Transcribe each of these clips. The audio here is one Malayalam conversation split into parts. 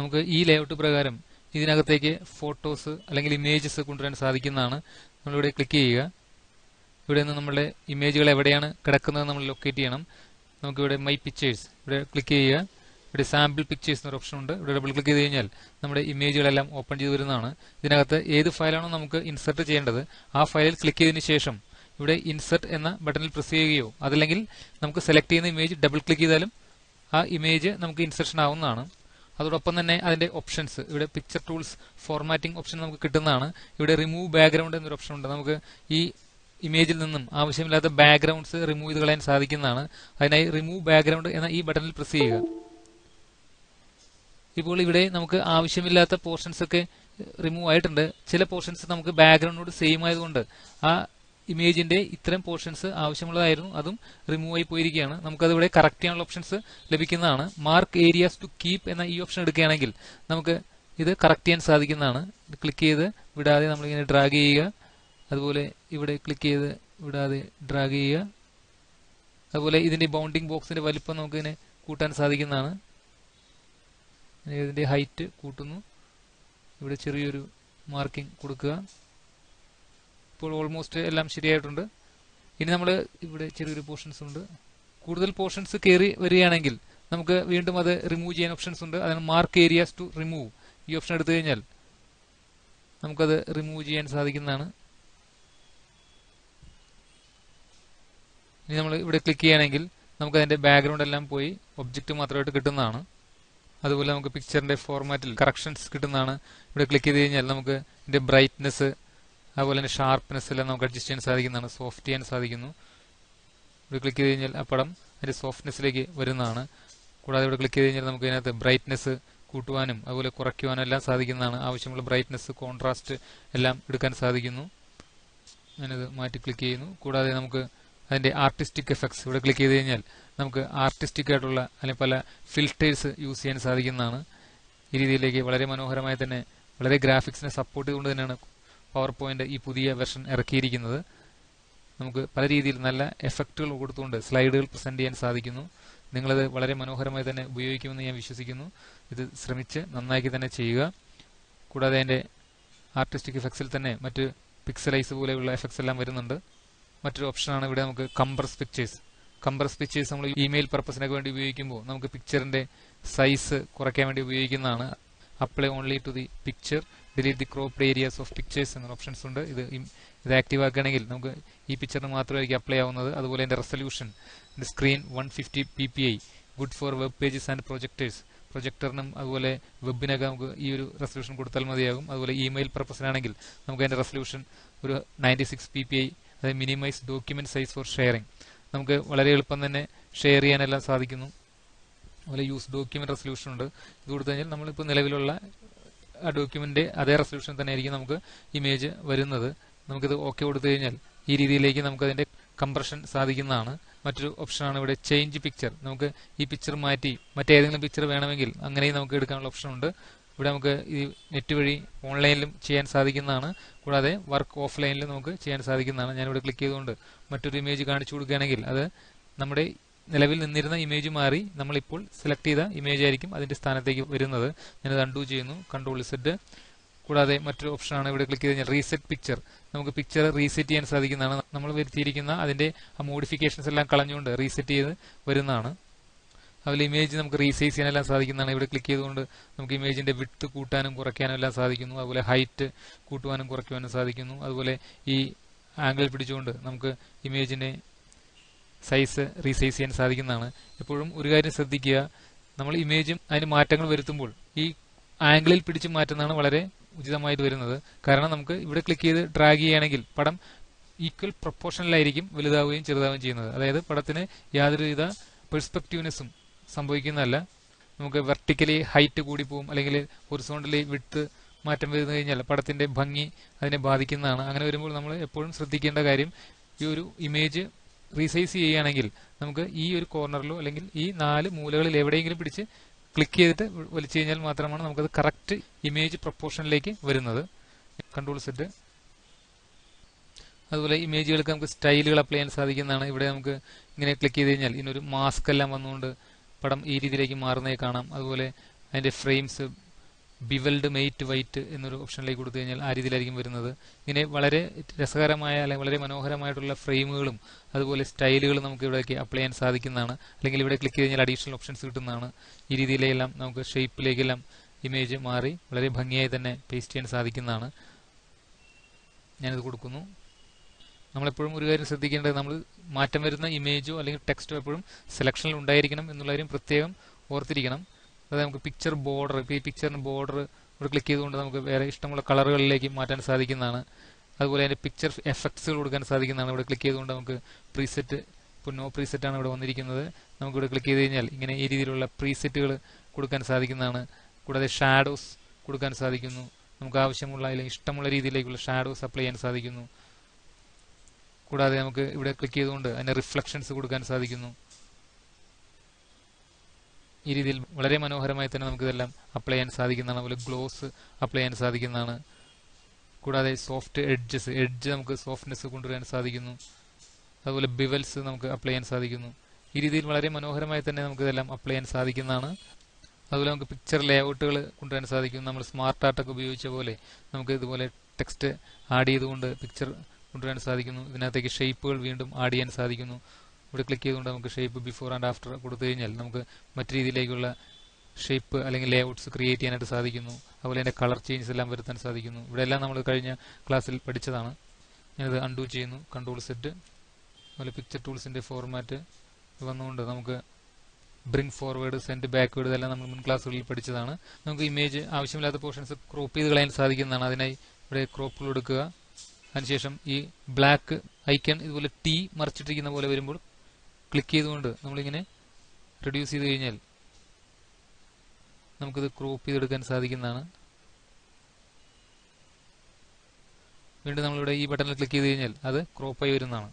നമുക്ക് ഈ ലേഔട്ട് പ്രകാരം ഇതിനകത്തേക്ക് ഫോട്ടോസ് അല്ലെങ്കിൽ ഇമേജസ് കൊണ്ടുവരാൻ സാധിക്കുന്നതാണ്. നമ്മളിവിടെ ക്ലിക്ക് ചെയ്യുക. ഇവിടെ നിന്ന് നമ്മളുടെ ഇമേജുകൾ എവിടെയാണ് കിടക്കുന്നത് നമ്മൾ ലൊക്കേറ്റ് ചെയ്യണം. നമുക്കിവിടെ മൈ പിക്ചേഴ്സ് ഇവിടെ ക്ലിക്ക് ചെയ്യുക. ഇവിടെ സാമ്പിൾ പിക്ചേഴ്സ് എന്നൊരു ഓപ്ഷൻ ഉണ്ട്. ഇവിടെ ഡബിൾ ക്ലിക്ക് ചെയ്ത് കഴിഞ്ഞാൽ നമ്മുടെ ഇമേജുകളെല്ലാം ഓപ്പൺ ചെയ്ത് വരുന്നതാണ്. ഇതിനകത്ത് ഏത് ഫയലാണോ നമുക്ക് ഇൻസർട്ട് ചെയ്യേണ്ടത് ആ ഫയലിൽ ക്ലിക്ക് ചെയ്തതിന് ശേഷം ഇവിടെ ഇൻസർട്ട് എന്ന ബട്ടണിൽ പ്രസ് ചെയ്യുകയോ അതല്ലെങ്കിൽ നമുക്ക് സെലക്ട് ചെയ്യുന്ന ഇമേജ് ഡബിൾ ക്ലിക്ക് ചെയ്താലും ആ ഇമേജ് നമുക്ക് ഇൻസർഷൻ ആവുന്നതാണ്. അതോടൊപ്പം തന്നെ അതിന്റെ ഓപ്ഷൻസ് ഇവിടെ പിക്ചർ ടൂൾസ് ഫോർമാറ്റിംഗ് ഓപ്ഷൻ നമുക്ക് കിട്ടുന്നതാണ്. ഇവിടെ റിമൂവ് ബാക്ക്ഗ്രൗണ്ട് എന്നൊരു ഓപ്ഷൻ ഉണ്ട്. നമുക്ക് ഈ ഇമേജിൽ നിന്നും ആവശ്യമില്ലാത്ത ബാക്ക്ഗ്രൗണ്ട്സ് റിമൂവ് ചെയ്ത് കളയാൻ സാധിക്കുന്നതാണ്. അതിനായി റിമൂവ് ബാക്ക്ഗ്രൗണ്ട് എന്ന ഈ ബട്ടണിൽ പ്രസ് ചെയ്യുക. ഇപ്പോൾ ഇവിടെ നമുക്ക് ആവശ്യമില്ലാത്ത പോർഷൻസ് ഒക്കെ റിമൂവ് ആയിട്ടുണ്ട്. ചില പോർഷൻസ് നമുക്ക് ബാക്ക്ഗ്രൗണ്ടിനോട് സെയിം ആയതുകൊണ്ട് ആ ഇമേജിന്റെ ഇത്തരം പോർഷൻസ് ആവശ്യമുള്ളതായിരുന്നു, അതും റിമൂവ് ആയി പോയിരിക്കുകയാണ്. നമുക്കത് ഇവിടെ കറക്റ്റ് ചെയ്യാനുള്ള ഓപ്ഷൻസ് ലഭിക്കുന്നതാണ്. മാർക്ക് ഏരിയാസ് ടു കീപ്പ് എന്ന ഈ ഓപ്ഷൻ എടുക്കുകയാണെങ്കിൽ നമുക്ക് ഇത് കറക്റ്റ് ചെയ്യാൻ സാധിക്കുന്നതാണ്. ക്ലിക്ക് ചെയ്ത് വിടാതെ നമ്മളിങ്ങനെ ഡ്രാഗ് ചെയ്യുക. അതുപോലെ ഇവിടെ ക്ലിക്ക് ചെയ്ത് വിടാതെ ഡ്രാഗ് ചെയ്യുക. അതുപോലെ ഇതിന്റെ ബൗണ്ടിങ് ബോക്സിന്റെ വലിപ്പം നമുക്കിതിനെ കൂട്ടാൻ സാധിക്കുന്നതാണ്. ഇതിന്റെ ഹൈറ്റ് കൂട്ടുന്നു. ഇവിടെ ചെറിയൊരു മാർക്കിംഗ് കൊടുക്കുക. ഇപ്പോൾ ഓൾമോസ്റ്റ് എല്ലാം ശരിയായിട്ടുണ്ട്. ഇനി നമ്മൾ ഇവിടെ ചെറിയൊരു പോർഷൻസ് ഉണ്ട്. കൂടുതൽ പോർഷൻസ് കയറി വരികയാണെങ്കിൽ നമുക്ക് വീണ്ടും അത് റിമൂവ് ചെയ്യാൻ ഓപ്ഷൻസ് ഉണ്ട്. അതാണ് മാർക്ക് ഏരിയാസ് ടു റിമൂവ്. ഈ ഓപ്ഷൻ എടുത്തു കഴിഞ്ഞാൽ നമുക്കത് റിമൂവ് ചെയ്യാൻ സാധിക്കുന്നതാണ്. ഇനി നമ്മൾ ഇവിടെ ക്ലിക്ക് ചെയ്യുകയാണെങ്കിൽ നമുക്ക് അതിന്റെ ബാക്ക്ഗ്രൗണ്ട് എല്ലാം പോയി ഒബ്ജക്റ്റ് മാത്രമായിട്ട് കിട്ടുന്നതാണ്. അതുപോലെ നമുക്ക് പിക്ചറിന്റെ ഫോർമാറ്റിൽ കറക്ഷൻസ് കിട്ടുന്നതാണ്. ഇവിടെ ക്ലിക്ക് ചെയ്ത് കഴിഞ്ഞാൽ നമുക്ക് ഇതിന്റെ ബ്രൈറ്റ്നെസ് അതുപോലെ തന്നെ ഷാർപ്നെസ് എല്ലാം നമുക്ക് അഡ്ജസ്റ്റ് ചെയ്യാൻ സാധിക്കുന്നതാണ്. സോഫ്റ്റ് ചെയ്യാൻ സാധിക്കുന്നു. ഇവിടെ ക്ലിക്ക് ചെയ്ത് കഴിഞ്ഞാൽ ആ പടം അതിന്റെ സോഫ്റ്റ്നെസ്സിലേക്ക് വരുന്നതാണ്. കൂടാതെ ഇവിടെ ക്ലിക്ക് ചെയ്ത് കഴിഞ്ഞാൽ നമുക്ക് ഇതിനകത്ത് ബ്രൈറ്റ്നെസ് കൂട്ടുവാനും അതുപോലെ കുറയ്ക്കുവാനും എല്ലാം സാധിക്കുന്നതാണ്. ആവശ്യമുള്ള ബ്രൈറ്റ്നെസ് കോൺട്രാസ്റ്റ് എല്ലാം എടുക്കാൻ സാധിക്കുന്നു. ഞാനിത് മാറ്റി ക്ലിക്ക് ചെയ്യുന്നു. കൂടാതെ നമുക്ക് അതിന്റെ ആർട്ടിസ്റ്റിക് എഫക്ട്സ് ഇവിടെ ക്ലിക്ക് ചെയ്ത് കഴിഞ്ഞാൽ നമുക്ക് ആർട്ടിസ്റ്റിക് ആയിട്ടുള്ള അല്ലെങ്കിൽ പല ഫിൽറ്റേഴ്സ് യൂസ് ചെയ്യാൻ സാധിക്കുന്നതാണ്. ഈ രീതിയിലേക്ക് വളരെ മനോഹരമായി തന്നെ വളരെ ഗ്രാഫിക്സിനെ സപ്പോർട്ട് ചെയ്തുകൊണ്ട് തന്നെയാണ് പവർ പോയിന്റ് ഈ പുതിയ വെർഷൻ ഇറക്കിയിരിക്കുന്നത്. നമുക്ക് പല രീതിയിൽ നല്ല എഫക്റ്റുകൾ കൊടുത്തുകൊണ്ട് സ്ലൈഡുകൾ പ്രസന്റ് ചെയ്യാൻ സാധിക്കുന്നു. നിങ്ങളത് വളരെ മനോഹരമായി തന്നെ ഉപയോഗിക്കുമെന്ന് ഞാൻ വിശ്വസിക്കുന്നു. ഇത് ശ്രമിച്ച് നന്നാക്കി തന്നെ ചെയ്യുക. കൂടാതെ അതിന്റെ ആർട്ടിസ്റ്റിക് എഫക്ട്സിൽ തന്നെ മറ്റ് പിക്സലൈസ് പോലെയുള്ള എഫക്ട്സ് എല്ലാം വരുന്നുണ്ട്. മറ്റൊരു ഓപ്ഷനാണ് ഇവിടെ നമുക്ക് കംപ്രസ് പിക്ചേഴ്സ്. കംപ്രസ് പിക്ചേഴ്സ് നമ്മൾ ഇമെയിൽ പർപ്പസിനൊക്കെ വേണ്ടി ഉപയോഗിക്കുമ്പോൾ നമുക്ക് പിക്ചറിന്റെ സൈസ് കുറയ്ക്കാൻ വേണ്ടി ഉപയോഗിക്കുന്നതാണ്. Apply only to the picture, delete the cropped areas of pictures എന്ന ഓപ്ഷൻസ് ഉണ്ട്. ഇത് ആക്റ്റീവ് ആക്കുകയാണെങ്കിൽ നമുക്ക് ഈ പിക്ചറിന് മാത്രമായിരിക്കും അപ്ലൈ ആവുന്നത്. അതുപോലെ അതിന്റെ resolution screen 150 ppi, good for web pages and projectors. പ്രൊജക്ടറിനും അതുപോലെ വെബിനൊക്കെ നമുക്ക് ഈ ഒരു റെസൊല്യൂഷൻ കൊടുത്താൽ മതിയാകും. അതുപോലെ ഇമെയിൽ പർപ്പസിനാണെങ്കിൽ നമുക്ക് അതിന്റെ റെസൊല്യൂഷൻ ഒരു 96 ppi, അതായത് minimize document size for sharing. നമുക്ക് വളരെ എളുപ്പം തന്നെ ഷെയർ ചെയ്യാനെല്ലാം സാധിക്കുന്നു. അതുപോലെ യൂസ് ഡോക്യുമെന്റ് റെസൊല്യൂഷൻ ഉണ്ട്. ഇത് കൊടുത്തു കഴിഞ്ഞാൽ നമ്മളിപ്പോൾ നിലവിലുള്ള ആ ഡോക്യുമെന്റ് അതേ റെസൊല്യൂഷൻ തന്നെ ആയിരിക്കും നമുക്ക് ഇമേജ് വരുന്നത്. നമുക്കിത് ഓക്കെ കൊടുത്തു കഴിഞ്ഞാൽ ഈ രീതിയിലേക്ക് നമുക്ക് അതിന്റെ കംപ്രഷൻ സാധിക്കുന്നതാണ്. മറ്റൊരു ഓപ്ഷനാണ് ഇവിടെ ചേഞ്ച് പിക്ചർ. നമുക്ക് ഈ പിക്ചർ മാറ്റി മറ്റേതെങ്കിലും പിക്ചർ വേണമെങ്കിൽ അങ്ങനെയും നമുക്ക് എടുക്കാനുള്ള ഓപ്ഷൻ ഉണ്ട്. ഇവിടെ നമുക്ക് ഈ നെറ്റ് വഴി ഓൺലൈനിലും ചെയ്യാൻ സാധിക്കുന്നതാണ്. കൂടാതെ വർക്ക് ഓഫ്ലൈനിലും നമുക്ക് ചെയ്യാൻ സാധിക്കുന്നതാണ്. ഞാനിവിടെ ക്ലിക്ക് ചെയ്തുകൊണ്ട് മറ്റൊരു ഇമേജ് കാണിച്ചു കൊടുക്കുകയാണെങ്കിൽ അത് നമ്മുടെ നിലവിൽ നിന്നിരുന്ന ഇമേജ് മാറി നമ്മളിപ്പോൾ സെലക്ട് ചെയ്ത ഇമേജ് ആയിരിക്കും അതിന്റെ സ്ഥാനത്തേക്ക് വരുന്നത്. ഞാനത് അൺഡു ചെയ്യുന്നു, കൺട്രോൾ സെറ്റ്. കൂടാതെ മറ്റൊരു ഓപ്ഷനാണ് ഇവിടെ ക്ലിക്ക് ചെയ്ത് കഴിഞ്ഞാൽ റീസെറ്റ് പിക്ചർ. നമുക്ക് പിക്ചർ റീസെറ്റ് ചെയ്യാൻ സാധിക്കുന്നതാണ്. നമ്മൾ വരുത്തിയിരിക്കുന്ന അതിന്റെ ആ മോഡിഫിക്കേഷൻസ് എല്ലാം കളഞ്ഞുകൊണ്ട് റീസെറ്റ് ചെയ്ത് വരുന്നതാണ്. അതുപോലെ ഇമേജ് നമുക്ക് റീസൈസ് ചെയ്യാനെല്ലാം സാധിക്കുന്നതാണ്. ഇവിടെ ക്ലിക്ക് ചെയ്തുകൊണ്ട് നമുക്ക് ഇമേജിന്റെ വിഡ്ത്ത് കൂട്ടാനും കുറയ്ക്കാനും എല്ലാം സാധിക്കുന്നു. അതുപോലെ ഹൈറ്റ് കൂട്ടുവാനും കുറയ്ക്കുവാനും സാധിക്കുന്നു. അതുപോലെ ഈ ആംഗിൾ പിടിച്ചുകൊണ്ട് നമുക്ക് ഇമേജിന്റെ സൈസ് റീസൈസ് ചെയ്യാൻ സാധിക്കുന്നതാണ്. എപ്പോഴും ഒരു കാര്യം ശ്രദ്ധിക്കുക, നമ്മൾ ഇമേജും അതിന് മാറ്റങ്ങൾ വരുത്തുമ്പോൾ ഈ ആംഗിളിൽ പിടിച്ച് മാറ്റുന്നതാണ് വളരെ ഉചിതമായിട്ട് വരുന്നത്. കാരണം നമുക്ക് ഇവിടെ ക്ലിക്ക് ചെയ്ത് ഡ്രാഗ് ചെയ്യുകയാണെങ്കിൽ പടം ഈക്വൽ പ്രൊപ്പോർഷനിലായിരിക്കും വലുതാവുകയും ചെറുതാവുകയും ചെയ്യുന്നത്. അതായത് പടത്തിന് യാതൊരുവിധ പെർസ്പെക്റ്റീവ്നെസ്സും സംഭവിക്കുന്നതല്ല. നമുക്ക് വെർട്ടിക്കലി ഹൈറ്റ് കൂടി പോകും, അല്ലെങ്കിൽ ഹൊറിസോണ്ടലി വിഡ്ത്ത് മാറ്റം വരുന്നു കഴിഞ്ഞാൽ പടത്തിന്റെ ഭംഗി അതിനെ ബാധിക്കുന്നതാണ്. അങ്ങനെ വരുമ്പോൾ നമ്മൾ എപ്പോഴും ശ്രദ്ധിക്കേണ്ട കാര്യം, ഈ ഒരു ഇമേജ് റീസൈസ് ചെയ്യുകയാണെങ്കിൽ നമുക്ക് ഈ ഒരു കോർണറിലോ അല്ലെങ്കിൽ ഈ 4 മൂലകളിൽ എവിടെയെങ്കിലും പിടിച്ച് ക്ലിക്ക് ചെയ്തിട്ട് വലിച്ചു കഴിഞ്ഞാൽ മാത്രമാണ് നമുക്കത് കറക്റ്റ് ഇമേജ് പ്രൊപ്പോർഷനിലേക്ക് വരുന്നത്. Control set. അതുപോലെ ഇമേജുകൾക്ക് നമുക്ക് സ്റ്റൈലുകൾ അപ്ലൈ ചെയ്യാൻ സാധിക്കുന്നതാണ്. ഇവിടെ നമുക്ക് ഇങ്ങനെ ക്ലിക്ക് ചെയ്ത് കഴിഞ്ഞാൽ ഇതിനൊരു മാസ്ക് എല്ലാം വന്നുകൊണ്ട് പടം ഈ രീതിയിലേക്ക് മാറുന്നതായി കാണാം. അതുപോലെ അതിന്റെ ഫ്രെയിംസ് ബിവൽഡ് മെയ്റ്റ് വൈറ്റ് എന്നൊരു ഓപ്ഷനിലേക്ക് കൊടുത്തു കഴിഞ്ഞാൽ ആ രീതിയിലായിരിക്കും വരുന്നത്. ഇങ്ങനെ വളരെ രസകരമായ അല്ലെങ്കിൽ വളരെ മനോഹരമായിട്ടുള്ള ഫ്രെയിമുകളും അതുപോലെ സ്റ്റൈലുകളും നമുക്ക് ഇവിടേക്ക് അപ്ലൈ ചെയ്യാൻ സാധിക്കുന്നതാണ്. അല്ലെങ്കിൽ ഇവിടെ ക്ലിക്ക് ചെയ്ത് കഴിഞ്ഞാൽ അഡീഷണൽ ഓപ്ഷൻസ് കിട്ടുന്നതാണ്. ഈ രീതിയിലെല്ലാം നമുക്ക് ഷേപ്പിലേക്കെല്ലാം ഇമേജ് മാറി വളരെ ഭംഗിയായി തന്നെ പേസ്റ്റ് ചെയ്യാൻ സാധിക്കുന്നതാണ്. ഞാനിത് കൊടുക്കുന്നു. നമ്മളെപ്പോഴും ഒരു കാര്യം ശ്രദ്ധിക്കേണ്ടത്, നമ്മൾ മാറ്റം വരുന്ന ഇമേജോ അല്ലെങ്കിൽ ടെക്സ്റ്റോ എപ്പോഴും സെലക്ഷനിൽ ഉണ്ടായിരിക്കണം എന്നുള്ള കാര്യം പ്രത്യേകം ഓർത്തിരിക്കണം. അതായത് നമുക്ക് പിക്ചർ ബോർഡർ, ഇപ്പോൾ ഈ പിക്ചറിന് ബോർഡർ ഇവിടെ ക്ലിക്ക് ചെയ്തുകൊണ്ട് നമുക്ക് വേറെ ഇഷ്ടമുള്ള കളറുകളിലേക്ക് മാറ്റാൻ സാധിക്കുന്നതാണ്. അതുപോലെ അതിൻ്റെ പിക്ചർ എഫക്ട്സുകൾ കൊടുക്കാൻ സാധിക്കുന്നതാണ്. ഇവിടെ ക്ലിക്ക് ചെയ്തുകൊണ്ട് നമുക്ക് പ്രീസെറ്റ്, ഇപ്പോൾ നോ പ്രീസെറ്റ് ആണ് ഇവിടെ വന്നിരിക്കുന്നത്. നമുക്കിവിടെ ക്ലിക്ക് ചെയ്ത് കഴിഞ്ഞാൽ ഇങ്ങനെ ഈ രീതിയിലുള്ള പ്രീസെറ്റുകൾ കൊടുക്കാൻ സാധിക്കുന്നതാണ്. കൂടാതെ ഷാഡോസ് കൊടുക്കാൻ സാധിക്കുന്നു. നമുക്ക് ആവശ്യമുള്ള അല്ലെങ്കിൽ ഇഷ്ടമുള്ള രീതിയിലേക്കുള്ള ഷാഡോസ് അപ്ലൈ ചെയ്യാൻ സാധിക്കുന്നു. കൂടാതെ നമുക്ക് ഇവിടെ ക്ലിക്ക് ചെയ്തുകൊണ്ട് അതിന് റിഫ്ലക്ഷൻസ് കൊടുക്കാൻ സാധിക്കുന്നു. ഈ രീതിയിൽ വളരെ മനോഹരമായി തന്നെ നമുക്ക് ഇതെല്ലാം അപ്ലൈ ചെയ്യാൻ സാധിക്കുന്നതാണ്. അതുപോലെ ഗ്ലോസ് അപ്ലൈ ചെയ്യാൻ സാധിക്കുന്നതാണ്. കൂടാതെ സോഫ്റ്റ് എഡ്ജ് നമുക്ക് സോഫ്റ്റ്നെസ് കൊണ്ടുവരാൻ സാധിക്കുന്നു. അതുപോലെ ബിവൽസ് നമുക്ക് അപ്ലൈ ചെയ്യാൻ സാധിക്കുന്നു. ഈ രീതിയിൽ വളരെ മനോഹരമായി തന്നെ നമുക്ക് ഇതെല്ലാം അപ്ലൈ ചെയ്യാൻ സാധിക്കുന്നതാണ്. അതുപോലെ നമുക്ക് പിക്ചർ ലേഔട്ടുകൾ കൊണ്ടുവരാൻ സാധിക്കും. നമ്മൾ സ്മാർട്ട് ആർട്ടൊക്കെ ഉപയോഗിച്ച പോലെ നമുക്ക് ഇതുപോലെ ടെക്സ്റ്റ് ആഡ് ചെയ്തുകൊണ്ട് പിക്ചർ കൊണ്ടുവരാൻ സാധിക്കുന്നു. ഇതിനകത്തേക്ക് ഷേപ്പുകൾ വീണ്ടും ആഡ് ചെയ്യാൻ സാധിക്കുന്നു. ഇവിടെ ക്ലിക്ക് ചെയ്തുകൊണ്ട് നമുക്ക് ഷേപ്പ് ബിഫോർ ആൻഡ് ആഫ്റ്റർ കൊടുത്തു കഴിഞ്ഞാൽ നമുക്ക് മറ്റു രീതിയിലേക്കുള്ള ഷേപ്പ് അല്ലെങ്കിൽ ലേഔട്ട്സ് ക്രിയേറ്റ് ചെയ്യാനായിട്ട് സാധിക്കുന്നു. അതുപോലെ അതിൻ്റെ കളർ ചേഞ്ചസ് എല്ലാം വരുത്താൻ സാധിക്കുന്നു. ഇവിടെ എല്ലാം നമ്മൾ കഴിഞ്ഞ ക്ലാസ്സിൽ പഠിച്ചതാണ്. ഞാനിത് അൺഡു ചെയ്യുന്നു, കൺട്രോൾ സെറ്റ്. അതുപോലെ പിക്ചർ ടൂൾസിൻ്റെ ഫോർമാറ്റ് വന്നുകൊണ്ട് നമുക്ക് ബ്രിങ് ഫോർവേഡ്, സെൻഡ് ബാക്ക്വേഡ്, ഇതെല്ലാം നമ്മൾ മുൻ ക്ലാസ്സുകളിൽ പഠിച്ചതാണ്. നമുക്ക് ഇമേജ് ആവശ്യമില്ലാത്ത പോർഷൻസ് ക്രോപ്പ് ചെയ്ത് കളയാൻ സാധിക്കുന്നതാണ്. അതിനായി ഇവിടെ ക്രോപ്പ് കൊടുക്കുക. അതിനുശേഷം ഈ ബ്ലാക്ക് ഐക്കൺ ഇതുപോലെ ടി മറിച്ചിട്ടിരിക്കുന്ന പോലെ വരുമ്പോൾ ക്ലിക്ക് ചെയ്തുകൊണ്ട് നമ്മളിങ്ങനെ റെഡ്യൂസ് ചെയ്ത് കഴിഞ്ഞാൽ നമുക്കിത് ക്രോപ്പ് ചെയ്തെടുക്കാൻ സാധിക്കുന്നതാണ്. വീണ്ടും നമ്മളിവിടെ ഈ ബട്ടണിൽ ക്ലിക്ക് ചെയ്ത് കഴിഞ്ഞാൽ അത് ക്രോപ്പായി വരുന്നതാണ്.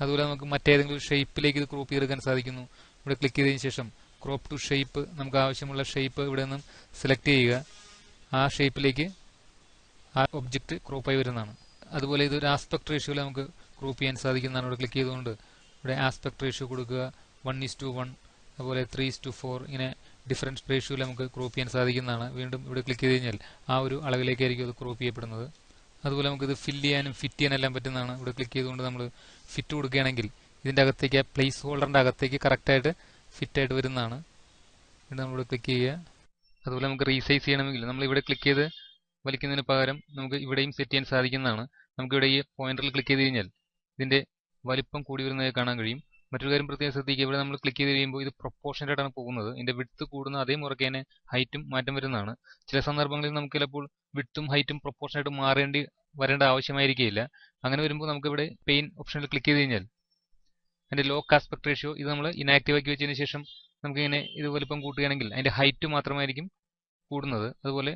അതുപോലെ നമുക്ക് മറ്റേതെങ്കിലും ഷേപ്പിലേക്ക് ഇത് ക്രോപ്പ് ചെയ്തെടുക്കാൻ സാധിക്കുന്നു. ഇവിടെ ക്ലിക്ക് ചെയ്തതിന് ശേഷം ക്രോപ്പ് ടു ഷേപ്പ്, നമുക്ക് ആവശ്യമുള്ള ഷേപ്പ് ഇവിടെ നിന്നും സെലക്ട് ചെയ്യുക. ആ ഷേപ്പിലേക്ക് ആ ഒബ്ജക്റ്റ് ക്രോപ്പായി വരുന്നതാണ്. അതുപോലെ ഇതൊരു ആസ്പെക്ട് റേഷ്യോയിൽ നമുക്ക് ക്രോപ്പ് ചെയ്യാൻ സാധിക്കുന്നതാണ്. ഇവിടെ ക്ലിക്ക് ചെയ്തുകൊണ്ട് ഇവിടെ ആസ്പെക്ട് റേഷ്യോ കൊടുക്കുക. 1:1, അതുപോലെ 3:4, ഇങ്ങനെ ഡിഫറൻറ്റ് റേഷ്യോയിൽ നമുക്ക് ക്രോപ്പ് ചെയ്യാൻ സാധിക്കുന്നതാണ്. വീണ്ടും ഇവിടെ ക്ലിക്ക് ചെയ്ത് കഴിഞ്ഞാൽ ആ ഒരു അളവിലേക്കായിരിക്കും അത് ക്രോപ്പ് ചെയ്യപ്പെടുന്നത്. അതുപോലെ നമുക്കിത് ഫില്ല് ചെയ്യാനും ഫിറ്റ് ചെയ്യാനെല്ലാം പറ്റുന്നതാണ്. ഇവിടെ ക്ലിക്ക് ചെയ്തുകൊണ്ട് നമ്മൾ ഫിറ്റ് കൊടുക്കുകയാണെങ്കിൽ ഇതിൻ്റെ അകത്തേക്ക് പ്ലേസ് ഹോൾഡറിൻ്റെ അകത്തേക്ക് കറക്റ്റായിട്ട് ഫിറ്റായിട്ട് വരുന്നതാണ്. വീണ്ടും നമ്മളിവിടെ ക്ലിക്ക് ചെയ്യുക. അതുപോലെ നമുക്ക് റീസൈസ് ചെയ്യണമെങ്കിൽ നമ്മൾ ഇവിടെ ക്ലിക്ക് ചെയ്ത് വലിക്കുന്നതിന് പകരം നമുക്ക് ഇവിടെയും സെറ്റ് ചെയ്യാൻ സാധിക്കുന്നതാണ്. നമുക്കിവിടെ ഈ പോയിന്ററിൽ ക്ലിക്ക് ചെയ്ത് കഴിഞ്ഞാൽ ഇതിൻ്റെ വലിപ്പം കൂടി വരുന്നതായി കാണാൻ കഴിയും. മറ്റൊരു കാര്യം പ്രത്യേകം ശ്രദ്ധിക്കുക, ഇവിടെ നമ്മൾ ക്ലിക്ക് ചെയ്ത് കഴിയുമ്പോൾ ഇത് പ്രൊപ്പോർഷനേറ്റ് ആയിട്ടാണ് പോകുന്നത്. ഇതിന്റെ വിഡ്ത്ത് കൂടുന്ന അതേ മുറയ്ക്ക് തന്നെ ഹൈറ്റും മാറ്റം വരുന്നതാണ്. ചില സന്ദർഭങ്ങളിൽ നമുക്ക് ചിലപ്പോൾ വിഡ്ത്തും ഹൈറ്റും പ്രൊപ്പോർഷനായിട്ട് വരേണ്ട ആവശ്യമായിരിക്കില്ല. അങ്ങനെ വരുമ്പോൾ നമുക്ക് ഇവിടെ പെയിൻ ഓപ്ഷനിൽ ക്ലിക്ക് ചെയ്ത് കഴിഞ്ഞാൽ അതിന്റെ ലോക്ക് ആസ്പെക്ട് റേഷ്യോ ഇത് നമ്മൾ ഇനാക്റ്റീവ് ആക്കി വെച്ചതിന് ശേഷം നമുക്കിങ്ങനെ ഇത് വലിപ്പം കൂട്ടുകയാണെങ്കിൽ അതിന്റെ ഹൈറ്റ് മാത്രമായിരിക്കും കൂടുന്നത്. അതുപോലെ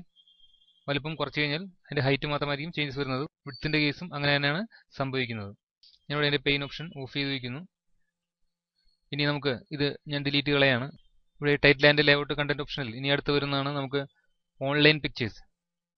വലിപ്പം കുറച്ച് കഴിഞ്ഞാൽ അതിന്റെ ഹൈറ്റ് മാത്രമായിരിക്കും ചേഞ്ചസ് വരുന്നത്. വിഡ്ത്തിന്റെ കേസും അങ്ങനെ തന്നെയാണ് സംഭവിക്കുന്നത്. ഞാനിവിടെ അതിന്റെ പെയിൻ ഓപ്ഷൻ ഓഫ് ചെയ്ത് വയ്ക്കുന്നു. ഇനി നമുക്ക് ഞാൻ ഡിലീറ്റ് കളയാണ്. ഇവിടെ ടൈറ്റിൽ ആൻഡ് ലേഔട്ട് കണ്ടന്റ് ഓപ്ഷനിൽ ഇനി അടുത്ത് വരുന്നതാണ് നമുക്ക് ഓൺലൈൻ പിക്ചേഴ്സ്.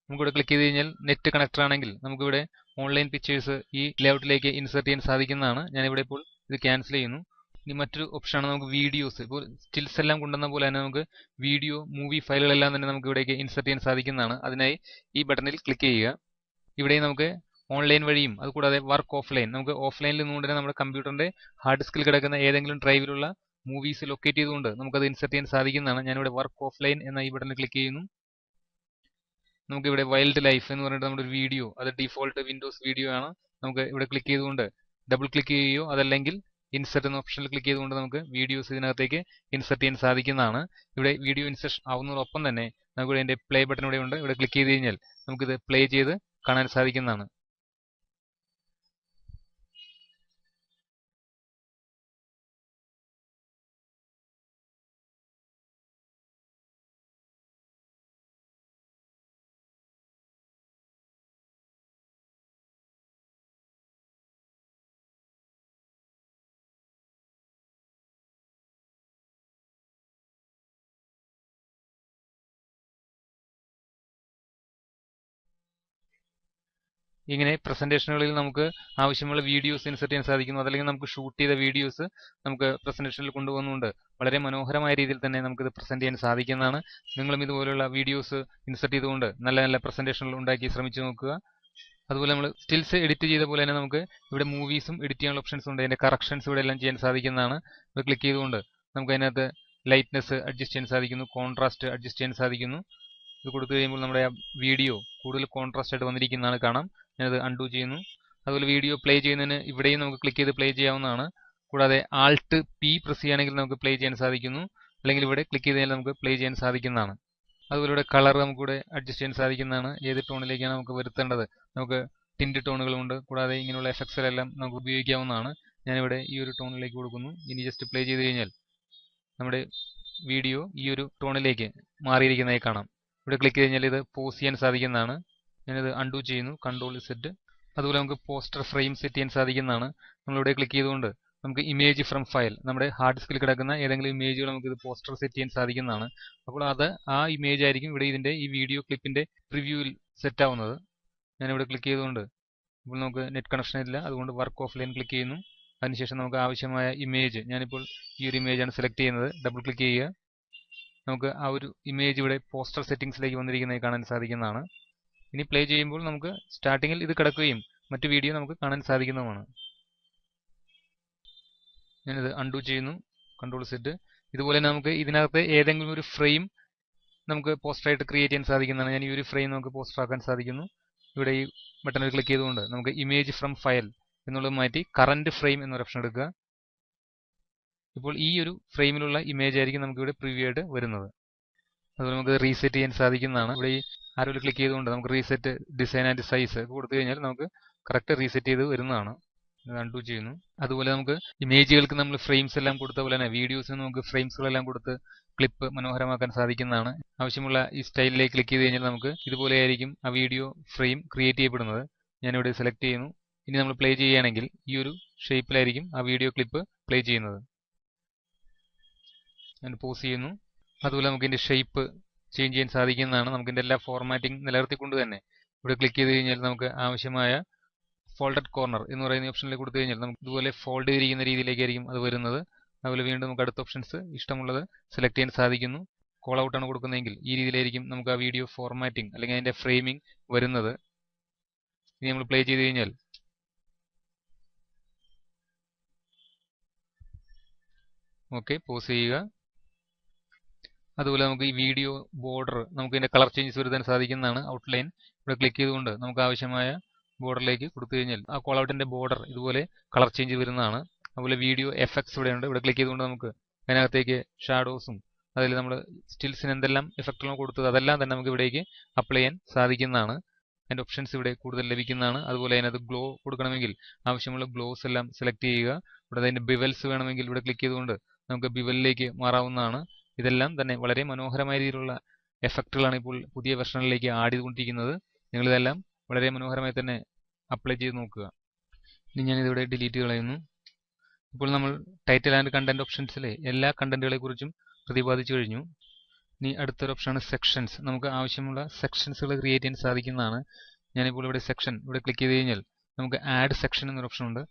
നമുക്കിവിടെ ക്ലിക്ക് ചെയ്ത് കഴിഞ്ഞാൽ നെറ്റ് കണക്ടർ ആണെങ്കിൽ നമുക്കിവിടെ ഓൺലൈൻ പിക്ചേഴ്സ് ഈ ലേഔട്ടിലേക്ക് ഇൻസേർട്ട് ചെയ്യാൻ സാധിക്കുന്നതാണ്. ഞാനിവിടെ ഇപ്പോൾ ഇത് ക്യാൻസൽ ചെയ്യുന്നു. ഇനി മറ്റൊരു ഓപ്ഷനാണ് നമുക്ക് വീഡിയോസ്. ഇപ്പോൾ സ്റ്റിൽസ് എല്ലാം കൊണ്ടുവന്ന പോലെ തന്നെ നമുക്ക് വീഡിയോ, മൂവി ഫയലുകളെല്ലാം തന്നെ നമുക്ക് ഇവിടേക്ക് ഇൻസേർട്ട് ചെയ്യാൻ സാധിക്കുന്നതാണ്. അതിനായി ഈ ബട്ടണിൽ ക്ലിക്ക് ചെയ്യുക. ഇവിടെ നമുക്ക് ഓൺലൈൻ വഴിയും അതുകൂടാതെ വർക്ക് ഓഫ്ലൈൻ, നമുക്ക് ഓഫ്ലൈനിൽ നിന്നുകൊണ്ട് തന്നെ നമ്മുടെ കമ്പ്യൂട്ടറിന്റെ ഹാർഡ് ഡിസ്കിൽ കിടക്കുന്ന ഏതെങ്കിലും ഡ്രൈവിലുള്ള മൂവീസ് ലൊക്കേറ്റ് ചെയ്തുകൊണ്ട് നമുക്കത് ഇൻസേർട്ട് ചെയ്യാൻ സാധിക്കുന്നതാണ്. ഞാനിവിടെ വർക്ക് ഓഫ്ലൈൻ എന്ന ഈ ബട്ടണിൽ ക്ലിക്ക് ചെയ്യുന്നു. നമുക്കിവിടെ വൈൽഡ് ലൈഫ് എന്ന് പറഞ്ഞിട്ട് നമ്മുടെ ഒരു വീഡിയോ, അത് ഡിഫോൾട്ട് വിൻഡോസ് വീഡിയോ ആണ്. നമുക്ക് ഇവിടെ ക്ലിക്ക് ചെയ്തുകൊണ്ട് ഡബിൾ ക്ലിക്ക് ചെയ്യുകയോ അതല്ലെങ്കിൽ ഇൻസെർട്ട് എന്ന ഓപ്ഷനിൽ ക്ലിക്ക് ചെയ്തുകൊണ്ട് നമുക്ക് വീഡിയോസ് ഇതിനകത്തേക്ക് ഇൻസെർട്ട് ചെയ്യാൻ സാധിക്കുന്നതാണ്. ഇവിടെ വീഡിയോ ഇൻസെർഷൻ ആവുന്നതോടൊപ്പം തന്നെ നമുക്ക് ഇതിന്റെ പ്ലേ ബട്ടൺ ഇവിടെ ഉണ്ട്. ഇവിടെ ക്ലിക്ക് ചെയ്ത് കഴിഞ്ഞാൽ നമുക്കിത് പ്ലേ ചെയ്ത് കാണാൻ സാധിക്കുന്നതാണ്. ഇങ്ങനെ പ്രസന്റേഷനുകളിൽ നമുക്ക് ആവശ്യമുള്ള വീഡിയോസ് ഇൻസെർട്ട് ചെയ്യാൻ സാധിക്കുന്നു. അതല്ലെങ്കിൽ നമുക്ക് ഷൂട്ട് ചെയ്ത വീഡിയോസ് നമുക്ക് പ്രസന്റേഷനിൽ കൊണ്ടുപോകുന്നുണ്ട്. വളരെ മനോഹരമായ രീതിയിൽ തന്നെ നമുക്കിത് പ്രസന്റ് ചെയ്യാൻ സാധിക്കുന്നതാണ്. നിങ്ങളും ഇതുപോലുള്ള വീഡിയോസ് ഇൻസെർട്ട് ചെയ്തുകൊണ്ട് നല്ല നല്ല പ്രസന്റേഷനുകൾ ഉണ്ടാക്കി ശ്രമിച്ചു നോക്കുക. അതുപോലെ നമ്മൾ സ്റ്റിൽസ് എഡിറ്റ് ചെയ്ത പോലെ തന്നെ നമുക്ക് ഇവിടെ മൂവീസും എഡിറ്റ് ചെയ്യാനുള്ള ഓപ്ഷൻസ് ഉണ്ട്. അതിന്റെ കറക്ഷൻസ് ഇവിടെ എല്ലാം ചെയ്യാൻ സാധിക്കുന്നതാണ്. ഇത് ക്ലിക്ക് ചെയ്തുകൊണ്ട് നമുക്ക് അതിനകത്ത് ലൈറ്റ്നെസ് അഡ്ജസ്റ്റ് ചെയ്യാൻ സാധിക്കുന്നു, കോൺട്രാസ്റ്റ് അഡ്ജസ്റ്റ് ചെയ്യാൻ സാധിക്കുന്നു. ഇത് കൊടുത്തു കഴിയുമ്പോൾ നമ്മുടെ ആ വീഡിയോ കൂടുതൽ കോൺട്രാസ്റ്റ് ആയിട്ട് വന്നിരിക്കുന്നതാണ് കാണാം. ഞാനത് അൺഡു ചെയ്യുന്നു. അതുപോലെ വീഡിയോ പ്ലേ ചെയ്യുന്നതിന് ഇവിടെയും നമുക്ക് ക്ലിക്ക് ചെയ്ത് പ്ലേ ചെയ്യാവുന്നതാണ്. കൂടാതെ ആൾട്ട് പി പ്രസ് ചെയ്യുകയാണെങ്കിൽ നമുക്ക് പ്ലേ ചെയ്യാൻ സാധിക്കുന്നു. അല്ലെങ്കിൽ ഇവിടെ ക്ലിക്ക് ചെയ്താൽ നമുക്ക് പ്ലേ ചെയ്യാൻ സാധിക്കുന്നതാണ്. അതുപോലെ ഇവിടെ കളർ നമുക്കിവിടെ അഡ്ജസ്റ്റ് ചെയ്യാൻ സാധിക്കുന്നതാണ്. ഏത് ടോണിലേക്കാണ് നമുക്ക് വരുത്തേണ്ടത്. നമുക്ക് ടിൻറ്റ് ടോണുകളുമുണ്ട്. കൂടാതെ ഇങ്ങനെയുള്ള എഫക്ട്സിലെല്ലാം നമുക്ക് ഉപയോഗിക്കാവുന്നതാണ്. ഞാനിവിടെ ഈ ഒരു ടോണിലേക്ക് കൊടുക്കുന്നു. ഇനി ജസ്റ്റ് പ്ലേ ചെയ്ത് കഴിഞ്ഞാൽ നമ്മുടെ വീഡിയോ ഈ ഒരു ടോണിലേക്ക് മാറിയിരിക്കുന്നതായി കാണാം. ഇവിടെ ക്ലിക്ക് കഴിഞ്ഞാൽ ഇത് പോസ് ചെയ്യാൻ സാധിക്കുന്നതാണ്. ഞാനിത് അൺഡു ചെയ്യുന്നു, കൺട്രോൾ സെറ്റ്. അതുപോലെ നമുക്ക് പോസ്റ്റർ ഫ്രെയിം സെറ്റ് ചെയ്യാൻ സാധിക്കുന്നതാണ്. നമ്മളിവിടെ ക്ലിക്ക് ചെയ്തുകൊണ്ട് നമുക്ക് ഇമേജ് ഫ്രം ഫയൽ, നമ്മുടെ ഹാർഡ് ഡിസ്കിൽ കിടക്കുന്ന ഏതെങ്കിലും ഇമേജുകൾ നമുക്ക് ഇത് പോസ്റ്റർ സെറ്റ് ചെയ്യാൻ സാധിക്കുന്നതാണ്. അപ്പോൾ അത് ആ ഇമേജ് ആയിരിക്കും ഇവിടെ ഇതിന്റെ ഈ വീഡിയോ ക്ലിപ്പിന്റെ പ്രിവ്യൂവിൽ സെറ്റ് ആവുന്നത്. ഞാനിവിടെ ക്ലിക്ക് ചെയ്തുകൊണ്ട് ഇപ്പോൾ നമുക്ക് നെറ്റ് കണക്ഷൻ ഇല്ല, അതുകൊണ്ട് വർക്ക് ഓഫ് ലൈൻ ക്ലിക്ക് ചെയ്യുന്നു. അതിനുശേഷം നമുക്ക് ആവശ്യമായ ഇമേജ്, ഞാനിപ്പോൾ ഈ ഒരു ഇമേജാണ് സെലക്ട് ചെയ്യുന്നത്. ഡബിൾ ക്ലിക്ക് ചെയ്യുക. നമുക്ക് ആ ഒരു ഇമേജ് ഇവിടെ പോസ്റ്റർ സെറ്റിംഗ്സിലേക്ക് വന്നിരിക്കുന്നതായി കാണാൻ സാധിക്കുന്നതാണ്. ഇനി പ്ലേ ചെയ്യുമ്പോൾ നമുക്ക് സ്റ്റാർട്ടിങ്ങിൽ ഇത് കിടക്കുകയും മറ്റു വീഡിയോ നമുക്ക് കാണാൻ സാധിക്കുന്നതുമാണ്. ഞാനിത് അൺഡു ചെയ്യുന്നു, കൺട്രോൾ സെറ്റ്. ഇതുപോലെ തന്നെ നമുക്ക് ഇതിനകത്ത് ഏതെങ്കിലും ഒരു ഫ്രെയിം നമുക്ക് പോസ്റ്ററായിട്ട് ക്രിയേറ്റ് ചെയ്യാൻ സാധിക്കുന്നതാണ്. ഞാൻ ഈ ഒരു ഫ്രെയിം നമുക്ക് പോസ്റ്റർ ആക്കാൻ സാധിക്കുന്നു. ഇവിടെ ഈ ബട്ടണിൽ ക്ലിക്ക് ചെയ്തുകൊണ്ട് നമുക്ക് ഇമേജ് ഫ്രം ഫയൽ എന്നുള്ളത് മാറ്റി കറന്റ് ഫ്രെയിം എന്നൊരു ഓപ്ഷൻ എടുക്കുക. ഇപ്പോൾ ഈ ഒരു ഫ്രെയിമിലുള്ള ഇമേജ് ആയിരിക്കും നമുക്ക് ഇവിടെ പ്രിവ്യൂ ആയിട്ട് വരുന്നത്. അതുപോലെ നമുക്ക് റീസെറ്റ് ചെയ്യാൻ സാധിക്കുന്നതാണ്. ഇവിടെ ഈ ആരോയിൽ ക്ലിക്ക് ചെയ്തുകൊണ്ട് നമുക്ക് റീസെറ്റ് ഡിസൈൻ ആൻഡ് സൈസ് കൊടുത്തു കഴിഞ്ഞാൽ നമുക്ക് കറക്റ്റ് റീസെറ്റ് ചെയ്ത് വരുന്നതാണ്. അൺഡു ചെയ്യുന്നു. അതുപോലെ നമുക്ക് ഇമേജുകൾക്ക് നമ്മൾ ഫ്രെയിംസ് എല്ലാം കൊടുത്ത പോലെ തന്നെ വീഡിയോസിന് നമുക്ക് ഫ്രെയിംസുകളെല്ലാം കൊടുത്ത് ക്ലിപ്പ് മനോഹരമാക്കാൻ സാധിക്കുന്നതാണ്. ആവശ്യമുള്ള ഈ സ്റ്റൈലിലേക്ക് ക്ലിക്ക് ചെയ്ത് കഴിഞ്ഞാൽ നമുക്ക് ഇതുപോലെയായിരിക്കും ആ വീഡിയോ ഫ്രെയിം ക്രിയേറ്റ് ചെയ്യപ്പെടുന്നത്. ഞാനിവിടെ സെലക്ട് ചെയ്യുന്നു. ഇനി നമ്മൾ പ്ലേ ചെയ്യുകയാണെങ്കിൽ ഈ ഒരു ഷേപ്പിലായിരിക്കും ആ വീഡിയോ ക്ലിപ്പ് പ്ലേ ചെയ്യുന്നത്. ഞാൻ പോസ് ചെയ്യുന്നു. അതുപോലെ നമുക്ക് ഇതിന്റെ ഷേപ്പ് ചേഞ്ച് ചെയ്യാൻ സാധിക്കുന്നതാണ്. നമുക്ക് ഇതിന്റെ എല്ലാ ഫോർമാറ്റിംഗ് നിലനിർത്തിക്കൊണ്ട് തന്നെ ഇവിടെ ക്ലിക്ക് ചെയ്ത് കഴിഞ്ഞാൽ നമുക്ക് ആവശ്യമായ ഫോൾഡഡ് കോർണർ എന്ന് പറയുന്ന ഓപ്ഷനിലേക്ക് കൊടുത്തു കഴിഞ്ഞാൽ നമുക്ക് ഇതുപോലെ ഫോൾഡ് ചെയ്തിരിക്കുന്ന രീതിയിലേക്കായിരിക്കും അത് വരുന്നത്. അതുപോലെ വീണ്ടും നമുക്ക് അടുത്ത ഓപ്ഷൻസ് ഇഷ്ടമുള്ളത് സെലക്ട് ചെയ്യാൻ സാധിക്കുന്നു. കോൾ ഔട്ട് ആണ് കൊടുക്കുന്നതെങ്കിൽ ഈ രീതിയിലായിരിക്കും നമുക്ക് ആ വീഡിയോ ഫോർമാറ്റിംഗ് അല്ലെങ്കിൽ അതിന്റെ ഫ്രെയിമിംഗ് വരുന്നത്. ഇനി നമ്മൾ പ്ലേ ചെയ്ത് കഴിഞ്ഞാൽ ഓക്കെ, പോസ് ചെയ്യുക. അതുപോലെ നമുക്ക് ഈ വീഡിയോ ബോർഡർ നമുക്ക് ഇതിന്റെ കളർ ചേഞ്ചസ് വരുത്താൻ സാധിക്കുന്നതാണ്. ഔട്ട്ലൈൻ ഇവിടെ ക്ലിക്ക് ചെയ്തുകൊണ്ട് നമുക്ക് ആവശ്യമായ ബോർഡറിലേക്ക് കൊടുത്തു കഴിഞ്ഞാൽ ആ കോൾ ഔട്ടിന്റെ ബോർഡർ ഇതുപോലെ കളർ ചേഞ്ച് വരുന്നതാണ്. അതുപോലെ വീഡിയോ എഫക്ട്സ് ഇവിടെ ഉണ്ട്. ഇവിടെ ക്ലിക്ക് ചെയ്തുകൊണ്ട് നമുക്ക് അതിനകത്തേക്ക് ഷാഡോസും അതിൽ നമ്മൾ സ്റ്റിൽസിന് എന്തെല്ലാം എഫക്റ്റുകളോ കൊടുത്തത് അതെല്ലാം തന്നെ നമുക്ക് ഇവിടേക്ക് അപ്ലൈ ചെയ്യാൻ സാധിക്കുന്നതാണ്. അതിന്റെ ഓപ്ഷൻസ് ഇവിടെ കൂടുതൽ ലഭിക്കുന്നതാണ്. അതുപോലെ അതിനകത്ത് ഗ്ലോ കൊടുക്കണമെങ്കിൽ ആവശ്യമുള്ള ഗ്ലോസ് എല്ലാം സെലക്ട് ചെയ്യുക. ഇവിടെ അതിന്റെ ബിവൽസ് വേണമെങ്കിൽ ഇവിടെ ക്ലിക്ക് ചെയ്തുകൊണ്ട് നമുക്ക് ബിവലിലേക്ക് മാറാവുന്നതാണ്. ഇതെല്ലാം തന്നെ വളരെ മനോഹരമായ രീതിയിലുള്ള എഫക്റ്റുകളാണ് ഇപ്പോൾ പുതിയ വെർഷനിലേക്ക് ആഡ് ചെയ്തുകൊണ്ടിരിക്കുന്നത്. നിങ്ങളിതെല്ലാം വളരെ മനോഹരമായി തന്നെ അപ്ലൈ ചെയ്ത് നോക്കുക. ഇനി ഞാനിതിവിടെ ഡിലീറ്റ് കളയുന്നു. ഇപ്പോൾ നമ്മൾ ടൈറ്റിൽ ആൻഡ് കണ്ടന്റ് ഓപ്ഷൻസിലെ എല്ലാ കണ്ടന്റുകളെ കുറിച്ചും പ്രതിപാദിച്ചു കഴിഞ്ഞു. ഇനി അടുത്തൊരു ഓപ്ഷനാണ് സെക്ഷൻസ്. നമുക്ക് ആവശ്യമുള്ള സെക്ഷൻസുകൾ ക്രിയേറ്റ് ചെയ്യാൻ സാധിക്കുന്നതാണ്. ഞാനിപ്പോൾ ഇവിടെ സെക്ഷൻ ഇവിടെ ക്ലിക്ക് ചെയ്ത് കഴിഞ്ഞാൽ നമുക്ക് ആഡ് സെക്ഷൻ എന്നൊരു ഓപ്ഷൻ ഉണ്ട്.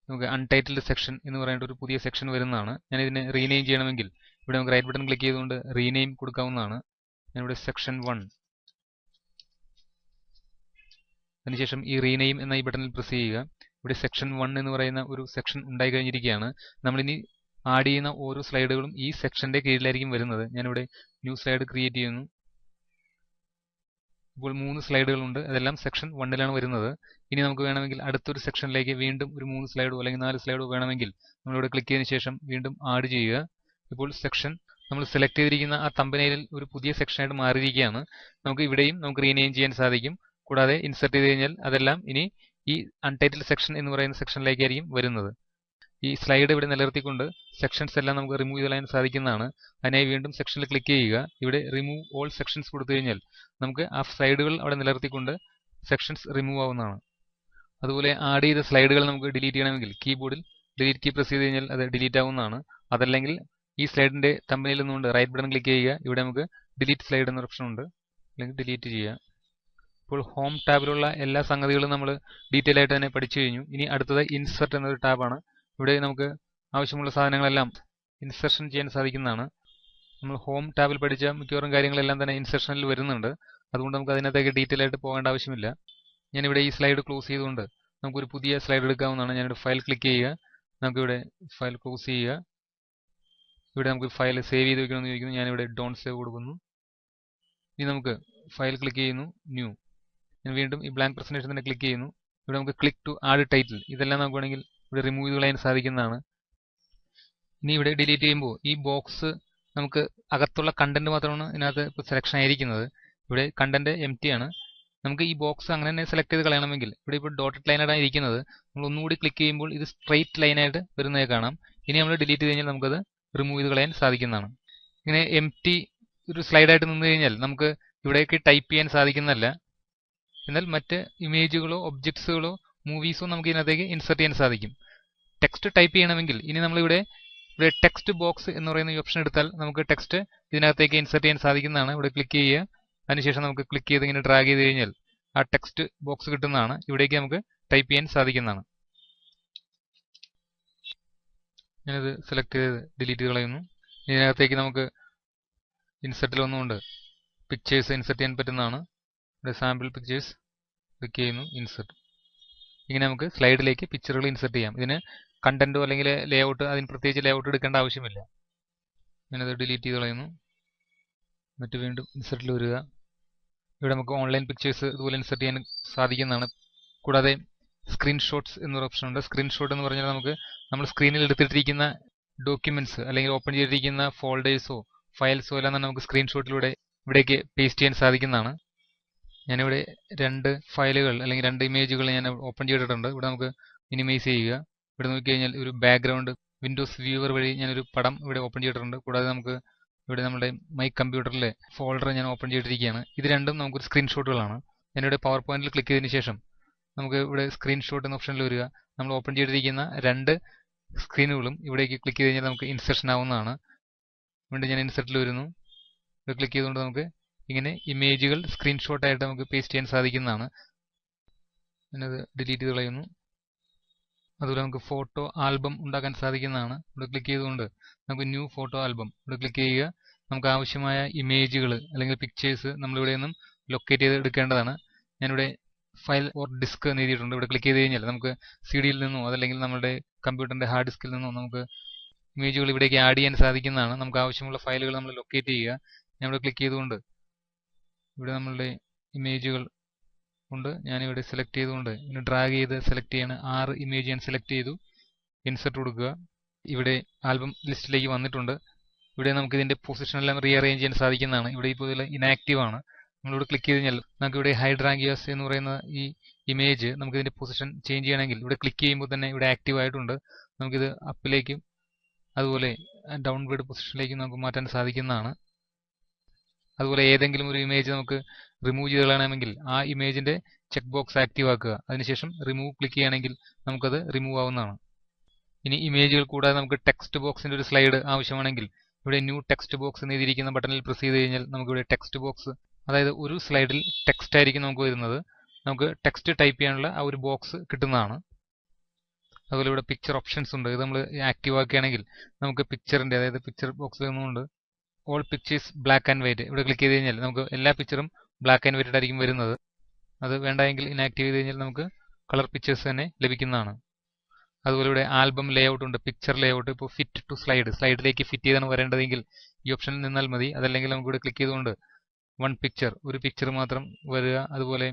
നമുക്ക് അൺടൈറ്റിൽഡ് സെക്ഷൻ എന്ന് പറയുന്ന ഒരു പുതിയ സെക്ഷൻ വരുന്നതാണ്. ഞാൻ ഇതിനെ റീനെയിം ചെയ്യണമെങ്കിൽ ഇവിടെ നമുക്ക് റൈറ്റ് ബട്ടൺ ക്ലിക്ക് ചെയ്തുകൊണ്ട് റീനെയിം കൊടുക്കാവുന്നതാണ്. ഞാനിവിടെ സെക്ഷൻ 1, അതിനുശേഷം ഈ റീനെയിം എന്ന ഈ ബട്ടണിൽ പ്രസ് ചെയ്യുക. ഇവിടെ സെക്ഷൻ 1 എന്ന് പറയുന്ന ഒരു സെക്ഷൻ ഉണ്ടായി കഴിഞ്ഞിരിക്കുകയാണ്. നമ്മളിനി ആഡ് ചെയ്യുന്ന ഓരോ സ്ലൈഡുകളും ഈ സെക്ഷന്റെ കീഴിലായിരിക്കും വരുന്നത്. ഞാനിവിടെ ന്യൂ സ്ലൈഡ് ക്രിയേറ്റ് ചെയ്യുന്നു. ഇപ്പോൾ 3 സ്ലൈഡുകളുണ്ട്. അതെല്ലാം സെക്ഷൻ 1ലാണ് വരുന്നത്. ഇനി നമുക്ക് വേണമെങ്കിൽ അടുത്തൊരു സെക്ഷനിലേക്ക് വീണ്ടും ഒരു 3 സ്ലൈഡോ അല്ലെങ്കിൽ 4 സ്ലൈഡോ വേണമെങ്കിൽ നമ്മളിവിടെ ക്ലിക്ക് ചെയ്തതിനു ശേഷം വീണ്ടും ആഡ് ചെയ്യുക. ഇപ്പോൾ സെക്ഷൻ നമ്മൾ സെലക്ട് ചെയ്തിരിക്കുന്ന ആ തമ്പനയിലിൽ ഒരു പുതിയ സെക്ഷനായിട്ട് മാറിയിരിക്കുകയാണ്. നമുക്ക് ഇവിടെയും നമുക്ക് റീനെയിം ചെയ്യാൻ സാധിക്കും. കൂടാതെ ഇൻസെർട്ട് ചെയ്ത് കഴിഞ്ഞാൽ അതെല്ലാം ഇനി ഈ അൺടൈറ്റിൽഡ് സെക്ഷൻ എന്ന് പറയുന്ന സെക്ഷനിലേക്കായിരിക്കും വരുന്നത്. ഈ സ്ലൈഡ് ഇവിടെ നിലനിർത്തിക്കൊണ്ട് സെക്ഷൻസ് എല്ലാം നമുക്ക് റിമൂവ് ചെയ്യാൻ സാധിക്കുന്നതാണ്. അതിനായി വീണ്ടും സെക്ഷനിൽ ക്ലിക്ക് ചെയ്യുക. ഇവിടെ റിമൂവ് ഓൾ സെക്ഷൻസ് കൊടുത്തു കഴിഞ്ഞാൽ നമുക്ക് ആ സ്ലൈഡുകൾ അവിടെ നിലനിർത്തിക്കൊണ്ട് സെക്ഷൻസ് റിമൂവ് ആവുന്നതാണ്. അതുപോലെ ആഡ് ചെയ്ത സ്ലൈഡുകൾ നമുക്ക് ഡിലീറ്റ് ചെയ്യണമെങ്കിൽ കീബോർഡിൽ ഡിലീറ്റ് കീ പ്രസ് ചെയ്ത് കഴിഞ്ഞാൽ അത് ഡിലീറ്റ് ആവുന്നതാണ്. അതല്ലെങ്കിൽ ഈ സ്ലൈഡിന്റെ തമ്പനയിൽ നിന്നുകൊണ്ട് റൈറ്റ് ബട്ടൺ ക്ലിക്ക് ചെയ്യുക. ഇവിടെ നമുക്ക് ഡിലീറ്റ് സ്ലൈഡ് എന്നൊരു ഓപ്ഷൻ ഉണ്ട്, അല്ലെങ്കിൽ ഡിലീറ്റ് ചെയ്യുക. ഇപ്പോൾ ഹോം ടാബിലുള്ള എല്ലാ സംഗതികളും നമ്മൾ ഡീറ്റെയിൽ ആയിട്ട് തന്നെ പഠിച്ചു കഴിഞ്ഞു. ഇനി അടുത്തത് ഇൻസെർട്ട് എന്നൊരു ടാബാണ്. ഇവിടെ നമുക്ക് ആവശ്യമുള്ള സാധനങ്ങളെല്ലാം ഇൻസെർഷൻ ചെയ്യാൻ സാധിക്കുന്നതാണ്. നമ്മൾ ഹോം ടാബിൽ പഠിച്ച മിക്കവാറും കാര്യങ്ങളെല്ലാം തന്നെ ഇൻസെർഷനിൽ വരുന്നുണ്ട്. അതുകൊണ്ട് നമുക്ക് അതിനകത്തേക്ക് ഡീറ്റെയിൽ ആയിട്ട് പോകേണ്ട ആവശ്യമില്ല. ഞാനിവിടെ ഈ സ്ലൈഡ് ക്ലോസ് ചെയ്തുകൊണ്ട് നമുക്കൊരു പുതിയ സ്ലൈഡ് എടുക്കാവുന്നതാണ്. ഞാനിവിടെ ഫയൽ ക്ലിക്ക് ചെയ്യുക, നമുക്കിവിടെ ഫയൽ ക്ലോസ് ചെയ്യുക. ഇവിടെ നമുക്ക് ഫയൽ സേവ് ചെയ്ത് വെക്കണമെന്ന് ചോദിക്കുന്നു. ഞാനിവിടെ ഡോണ്ട് സേവ് കൊടുക്കുന്നു. ഇനി നമുക്ക് ഫയൽ ക്ലിക്ക് ചെയ്യുന്നു, ന്യൂ. ഞാൻ വീണ്ടും ഈ ബ്ലാങ്ക് പ്രസന്റേഷൻ തന്നെ ക്ലിക്ക് ചെയ്യുന്നു. ഇവിടെ നമുക്ക് ക്ലിക്ക് ടു ആഡ് ടൈറ്റിൽ, ഇതെല്ലാം നമുക്ക് വേണമെങ്കിൽ ഇവിടെ റിമൂവ് ചെയ്ത് കളയാൻ സാധിക്കുന്നതാണ്. ഇനി ഇവിടെ ഡിലീറ്റ് ചെയ്യുമ്പോൾ ഈ ബോക്സ് നമുക്ക് അകത്തുള്ള കണ്ടന്റ് മാത്രമാണ് ഇതിനകത്ത് ഇപ്പോൾ സെലക്ഷൻ ആയിരിക്കുന്നത്. ഇവിടെ കണ്ടന്റ് എം ടി ആണ്. നമുക്ക് ഈ ബോക്സ് അങ്ങനെ തന്നെ സെലക്ട് ചെയ്ത് കളയണമെങ്കിൽ ഇവിടെ ഇപ്പോൾ ഡോട്ടഡ് ലൈനായിട്ടാണ് ഇരിക്കുന്നത്. നമ്മൾ ഒന്നുകൂടി ക്ലിക്ക് ചെയ്യുമ്പോൾ ഇത് സ്ട്രെയിറ്റ് ലൈനായിട്ട് വരുന്നത് കാണാം. ഇനി നമ്മൾ ഡിലീറ്റ് ചെയ്ത് കഴിഞ്ഞാൽ നമുക്കത് റിമൂവ് ചെയ്ത് കളയാൻ സാധിക്കുന്നതാണ്. ഇങ്ങനെ എം ടി ഒരു സ്ലൈഡായിട്ട് നിന്ന് കഴിഞ്ഞാൽ നമുക്ക് ഇവിടേക്ക് ടൈപ്പ് ചെയ്യാൻ സാധിക്കുന്നതല്ല. എന്നാൽ മറ്റ് ഇമേജുകളോ ഒബ്ജക്ട്സുകളോ മൂവീസോ നമുക്ക് ഇതിനകത്തേക്ക് ഇൻസെർട്ട് ചെയ്യാൻ സാധിക്കും. ടെക്സ്റ്റ് ടൈപ്പ് ചെയ്യണമെങ്കിൽ ഇനി നമ്മളിവിടെ ടെക്സ്റ്റ് ബോക്സ് എന്ന് പറയുന്ന ഈ ഓപ്ഷൻ എടുത്താൽ നമുക്ക് ടെക്സ്റ്റ് ഇതിനകത്തേക്ക് ഇൻസെർട്ട് ചെയ്യാൻ സാധിക്കുന്നതാണ്. ഇവിടെ ക്ലിക്ക് ചെയ്യുക, അതിനുശേഷം നമുക്ക് ക്ലിക്ക് ചെയ്ത് ഇങ്ങനെ ഡ്രാഗ് ചെയ്ത് കഴിഞ്ഞാൽ ആ ടെക്സ്റ്റ് ബോക്സ് കിട്ടുന്നതാണ്. ഇവിടേക്ക് നമുക്ക് ടൈപ്പ് ചെയ്യാൻ സാധിക്കുന്നതാണ്. ഞാനിത് സെലക്ട് ചെയ്ത് ഡിലീറ്റ് കളയുന്നു. ഇതിനകത്തേക്ക് നമുക്ക് ഇൻസെർട്ടിൽ ഒന്നുകൊണ്ട് പിക്ചേഴ്സ് ഇൻസെർട്ട് ചെയ്യാൻ പറ്റുന്നതാണ്. ഇവിടെ സാമ്പിൾ പിക്ചേഴ്സ് ക്ലിക്ക് ചെയ്യുന്നു, ഇൻസെർട്ട്. ഇങ്ങനെ നമുക്ക് സ്ലൈഡിലേക്ക് പിക്ചറുകൾ ഇൻസെർട്ട് ചെയ്യാം. ഇതിന് കണ്ടന്റോ അല്ലെങ്കിൽ ലേഔട്ട്, അതിന് പ്രത്യേകിച്ച് ലേഔട്ട് എടുക്കേണ്ട ആവശ്യമില്ല. ഞാനത് ഡിലീറ്റ് ചെയ്ത് കളയുന്നു. എന്നിട്ട് വീണ്ടും ഇൻസെർട്ടിൽ വരിക. ഇവിടെ നമുക്ക് ഓൺലൈൻ പിക്ചേഴ്സ് ഇതുപോലെ ഇൻസെർട്ട് ചെയ്യാൻ സാധിക്കുന്നതാണ്. കൂടാതെ സ്ക്രീൻഷോട്ട്സ് എന്നൊരു ഓപ്ഷൻ ഉണ്ട്. സ്ക്രീൻഷോട്ട് എന്ന് പറഞ്ഞാൽ നമുക്ക് നമ്മൾ സ്ക്രീനിൽ എടുത്തിട്ടിരിക്കുന്ന ഡോക്യുമെന്റ്സ് അല്ലെങ്കിൽ ഓപ്പൺ ചെയ്തിരിക്കുന്ന ഫോൾഡേഴ്സോ ഫയൽസോ എല്ലാം തന്നെ നമുക്ക് സ്ക്രീൻഷോട്ടിലൂടെ ഇവിടേക്ക് പേസ്റ്റ് ചെയ്യാൻ സാധിക്കുന്നതാണ്. ഞാനിവിടെ 2 ഫയലുകൾ അല്ലെങ്കിൽ 2 ഇമേജുകൾ ഞാൻ ഓപ്പൺ ചെയ്തിട്ടുണ്ട്. ഇവിടെ നമുക്ക് മിനിമൈസ് ചെയ്യുക. ഇവിടെ നോക്കിക്കഴിഞ്ഞാൽ ഒരു ബാക്ക്ഗ്രൗണ്ട് വിൻഡോസ് വ്യൂവർ വഴി ഞാനൊരു പടം ഇവിടെ ഓപ്പൺ ചെയ്തിട്ടുണ്ട്. കൂടാതെ നമുക്ക് ഇവിടെ നമ്മുടെ മൈ കമ്പ്യൂട്ടറിലെ ഫോൾഡർ ഞാൻ ഓപ്പൺ ചെയ്തിരിക്കുകയാണ്. ഇത് രണ്ടും നമുക്കൊരു സ്ക്രീൻഷോട്ടുകളാണ്. ഞാനിവിടെ പവർ പോയിന്റിൽ ക്ലിക്ക് ചെയ്തതിന് ശേഷം നമുക്ക് ഇവിടെ സ്ക്രീൻഷോട്ട് എന്ന ഓപ്ഷനിൽ വരിക. നമ്മൾ ഓപ്പൺ ചെയ്തിരിക്കുന്ന 2 സ്ക്രീനുകളും ഇവിടേക്ക് ക്ലിക്ക് ചെയ്ത് കഴിഞ്ഞാൽ നമുക്ക് ഇൻസെർഷൻ ആവുന്നതാണ്. വീണ്ടും ഞാൻ ഇൻസെർട്ടിൽ വരുന്നു. ഇവിടെ ക്ലിക്ക് ചെയ്തുകൊണ്ട് നമുക്ക് ഇങ്ങനെ ഇമേജുകൾ സ്ക്രീൻഷോട്ടായിട്ട് നമുക്ക് പേസ്റ്റ് ചെയ്യാൻ സാധിക്കുന്നതാണ്. ഞാനത് ഡിലീറ്റ് ചെയ്ത് കളയുന്നു. അതുപോലെ നമുക്ക് ഫോട്ടോ ആൽബം ഉണ്ടാക്കാൻ സാധിക്കുന്നതാണ്. ഇവിടെ ക്ലിക്ക് ചെയ്തുകൊണ്ട് നമുക്ക് ന്യൂ ഫോട്ടോ ആൽബം ഇവിടെ ക്ലിക്ക് ചെയ്യുക. നമുക്ക് ആവശ്യമായ ഇമേജുകൾ അല്ലെങ്കിൽ പിക്ചേഴ്സ് നമ്മളിവിടെ നിന്നും ലൊക്കേറ്റ് ചെയ്ത് എടുക്കേണ്ടതാണ്. ഞാനിവിടെ ഫയൽ ഓർ ഡിസ്ക് എന്ന് എഴുതിയിട്ടുണ്ട്. ഇവിടെ ക്ലിക്ക് ചെയ്ത് കഴിഞ്ഞാൽ നമുക്ക് CD-യിൽ നിന്നോ അതല്ലെങ്കിൽ നമ്മുടെ കമ്പ്യൂട്ടറിന്റെ ഹാർഡ് ഡിസ്കിൽ നിന്നോ നമുക്ക് ഇമേജുകൾ ഇവിടേക്ക് ആഡ് ചെയ്യാൻ സാധിക്കുന്നതാണ്. നമുക്ക് ആവശ്യമുള്ള ഫയലുകൾ നമ്മൾ ലൊക്കേറ്റ് ചെയ്യുക. ഞാൻ ഇവിടെ ക്ലിക്ക് ചെയ്തുകൊണ്ട് ഇവിടെ നമ്മളുടെ ഇമേജുകൾ ഉണ്ട്. ഞാനിവിടെ സെലക്ട് ചെയ്തുകൊണ്ട് ഇങ്ങനെ ഡ്രാഗ് ചെയ്ത് സെലക്ട് ചെയ്യാണ്. 6 ഇമേജ് ഞാൻ സെലക്ട് ചെയ്തു. ഇൻസെർട്ട് കൊടുക്കുക. ഇവിടെ ആൽബം ലിസ്റ്റിലേക്ക് വന്നിട്ടുണ്ട്. ഇവിടെ നമുക്ക് ഇതിന്റെ പൊസിഷൻ എല്ലാം റീഅറേഞ്ച് ചെയ്യാൻ സാധിക്കുന്നതാണ്. ഇവിടെ ഇപ്പോൾ ഇനാക്റ്റീവ് ആണ്. നമ്മളിവിടെ ക്ലിക്ക് ചെയ്ത് കഴിഞ്ഞാൽ നമുക്ക് ഇവിടെ ഹൈഡ്രാങ്കിയാസ് എന്ന് പറയുന്ന ഈ ഇമേജ് നമുക്ക് ഇതിന്റെ പൊസിഷൻ ചേഞ്ച് ചെയ്യണമെങ്കിൽ ഇവിടെ ക്ലിക്ക് ചെയ്യുമ്പോൾ തന്നെ ഇവിടെ ആക്റ്റീവ് ആയിട്ടുണ്ട്. നമുക്കിത് അപ്പിലേക്കും അതുപോലെ ഡൗൺവേർഡ് പൊസിഷനിലേക്കും നമുക്ക് മാറ്റാൻ സാധിക്കുന്നതാണ്. അതുപോലെ ഏതെങ്കിലും ഒരു ഇമേജ് നമുക്ക് റിമൂവ് ചെയ്ത് കളയണമെങ്കിൽ ആ ഇമേജിന്റെ ചെക്ക് ബോക്സ് ആക്റ്റീവ് ആക്കുക. അതിനുശേഷം റിമൂവ് ക്ലിക്ക് ചെയ്യുകയാണെങ്കിൽ നമുക്കത് റിമൂവ് ആവുന്നതാണ്. ഇനി ഇമേജുകൾ കൂടാതെ നമുക്ക് ടെക്സ്റ്റ് ബോക്സിന്റെ ഒരു സ്ലൈഡ് ആവശ്യമാണെങ്കിൽ ഇവിടെ ന്യൂ ടെക്സ്റ്റ് ബോക്സ് എന്ന് എഴുതിയിരിക്കുന്ന ബട്ടണിൽ പ്രസ് ചെയ്ത് കഴിഞ്ഞാൽ നമുക്കിവിടെ ടെക്സ്റ്റ് ബോക്സ്, അതായത് ഒരു സ്ലൈഡിൽ ടെക്സ്റ്റ് ആയിരിക്കും നമുക്ക് വരുന്നത്. നമുക്ക് ടെക്സ്റ്റ് ടൈപ്പ് ചെയ്യാനുള്ള ആ ഒരു ബോക്സ് കിട്ടുന്നതാണ്. അതുപോലെ ഇവിടെ പിക്ചർ ഓപ്ഷൻസ് ഉണ്ട്. ഇത് നമ്മൾ ആക്റ്റീവ് ആക്കുകയാണെങ്കിൽ നമുക്ക് പിക്ചറിന്റെ, അതായത് പിക്ചർ ബോക്സിൽ നിന്നുകൊണ്ട് all pictures black and white ഇവിടെ ക്ലിക്ക് ചെയ്ത് കഴിഞ്ഞാൽ നമുക്ക് എല്ലാ പിക്ചറും ബ്ലാക്ക് ആൻഡ് വൈറ്റ് ആയിരിക്കും വരുന്നത്. അത് വേണ്ടെങ്കിൽ ഇനാക്റ്റീവ് ചെയ്ത് കഴിഞ്ഞാൽ നമുക്ക് കളർ പിക്ചേഴ്സ് തന്നെ ലഭിക്കുന്നതാണ്. അതുപോലെ ഇവിടെ ആൽബം ലേഔട്ട് ഉണ്ട്, പിക്ചർ ലേഔട്ട്. ഇപ്പോൾ ഫിറ്റ് ടു സ്ലൈഡിലേക്ക് ഫിറ്റ് ചെയ്താണ് വരേണ്ടതെങ്കിൽ ഈ ഓപ്ഷനിൽ നിന്നാൽ മതി. അതല്ലെങ്കിൽ നമുക്ക് ഇവിടെ ക്ലിക്ക് ചെയ്തുകൊണ്ട് 1 പിക്ചർ, ഒരു പിക്ചർ മാത്രം വരിക. അതുപോലെ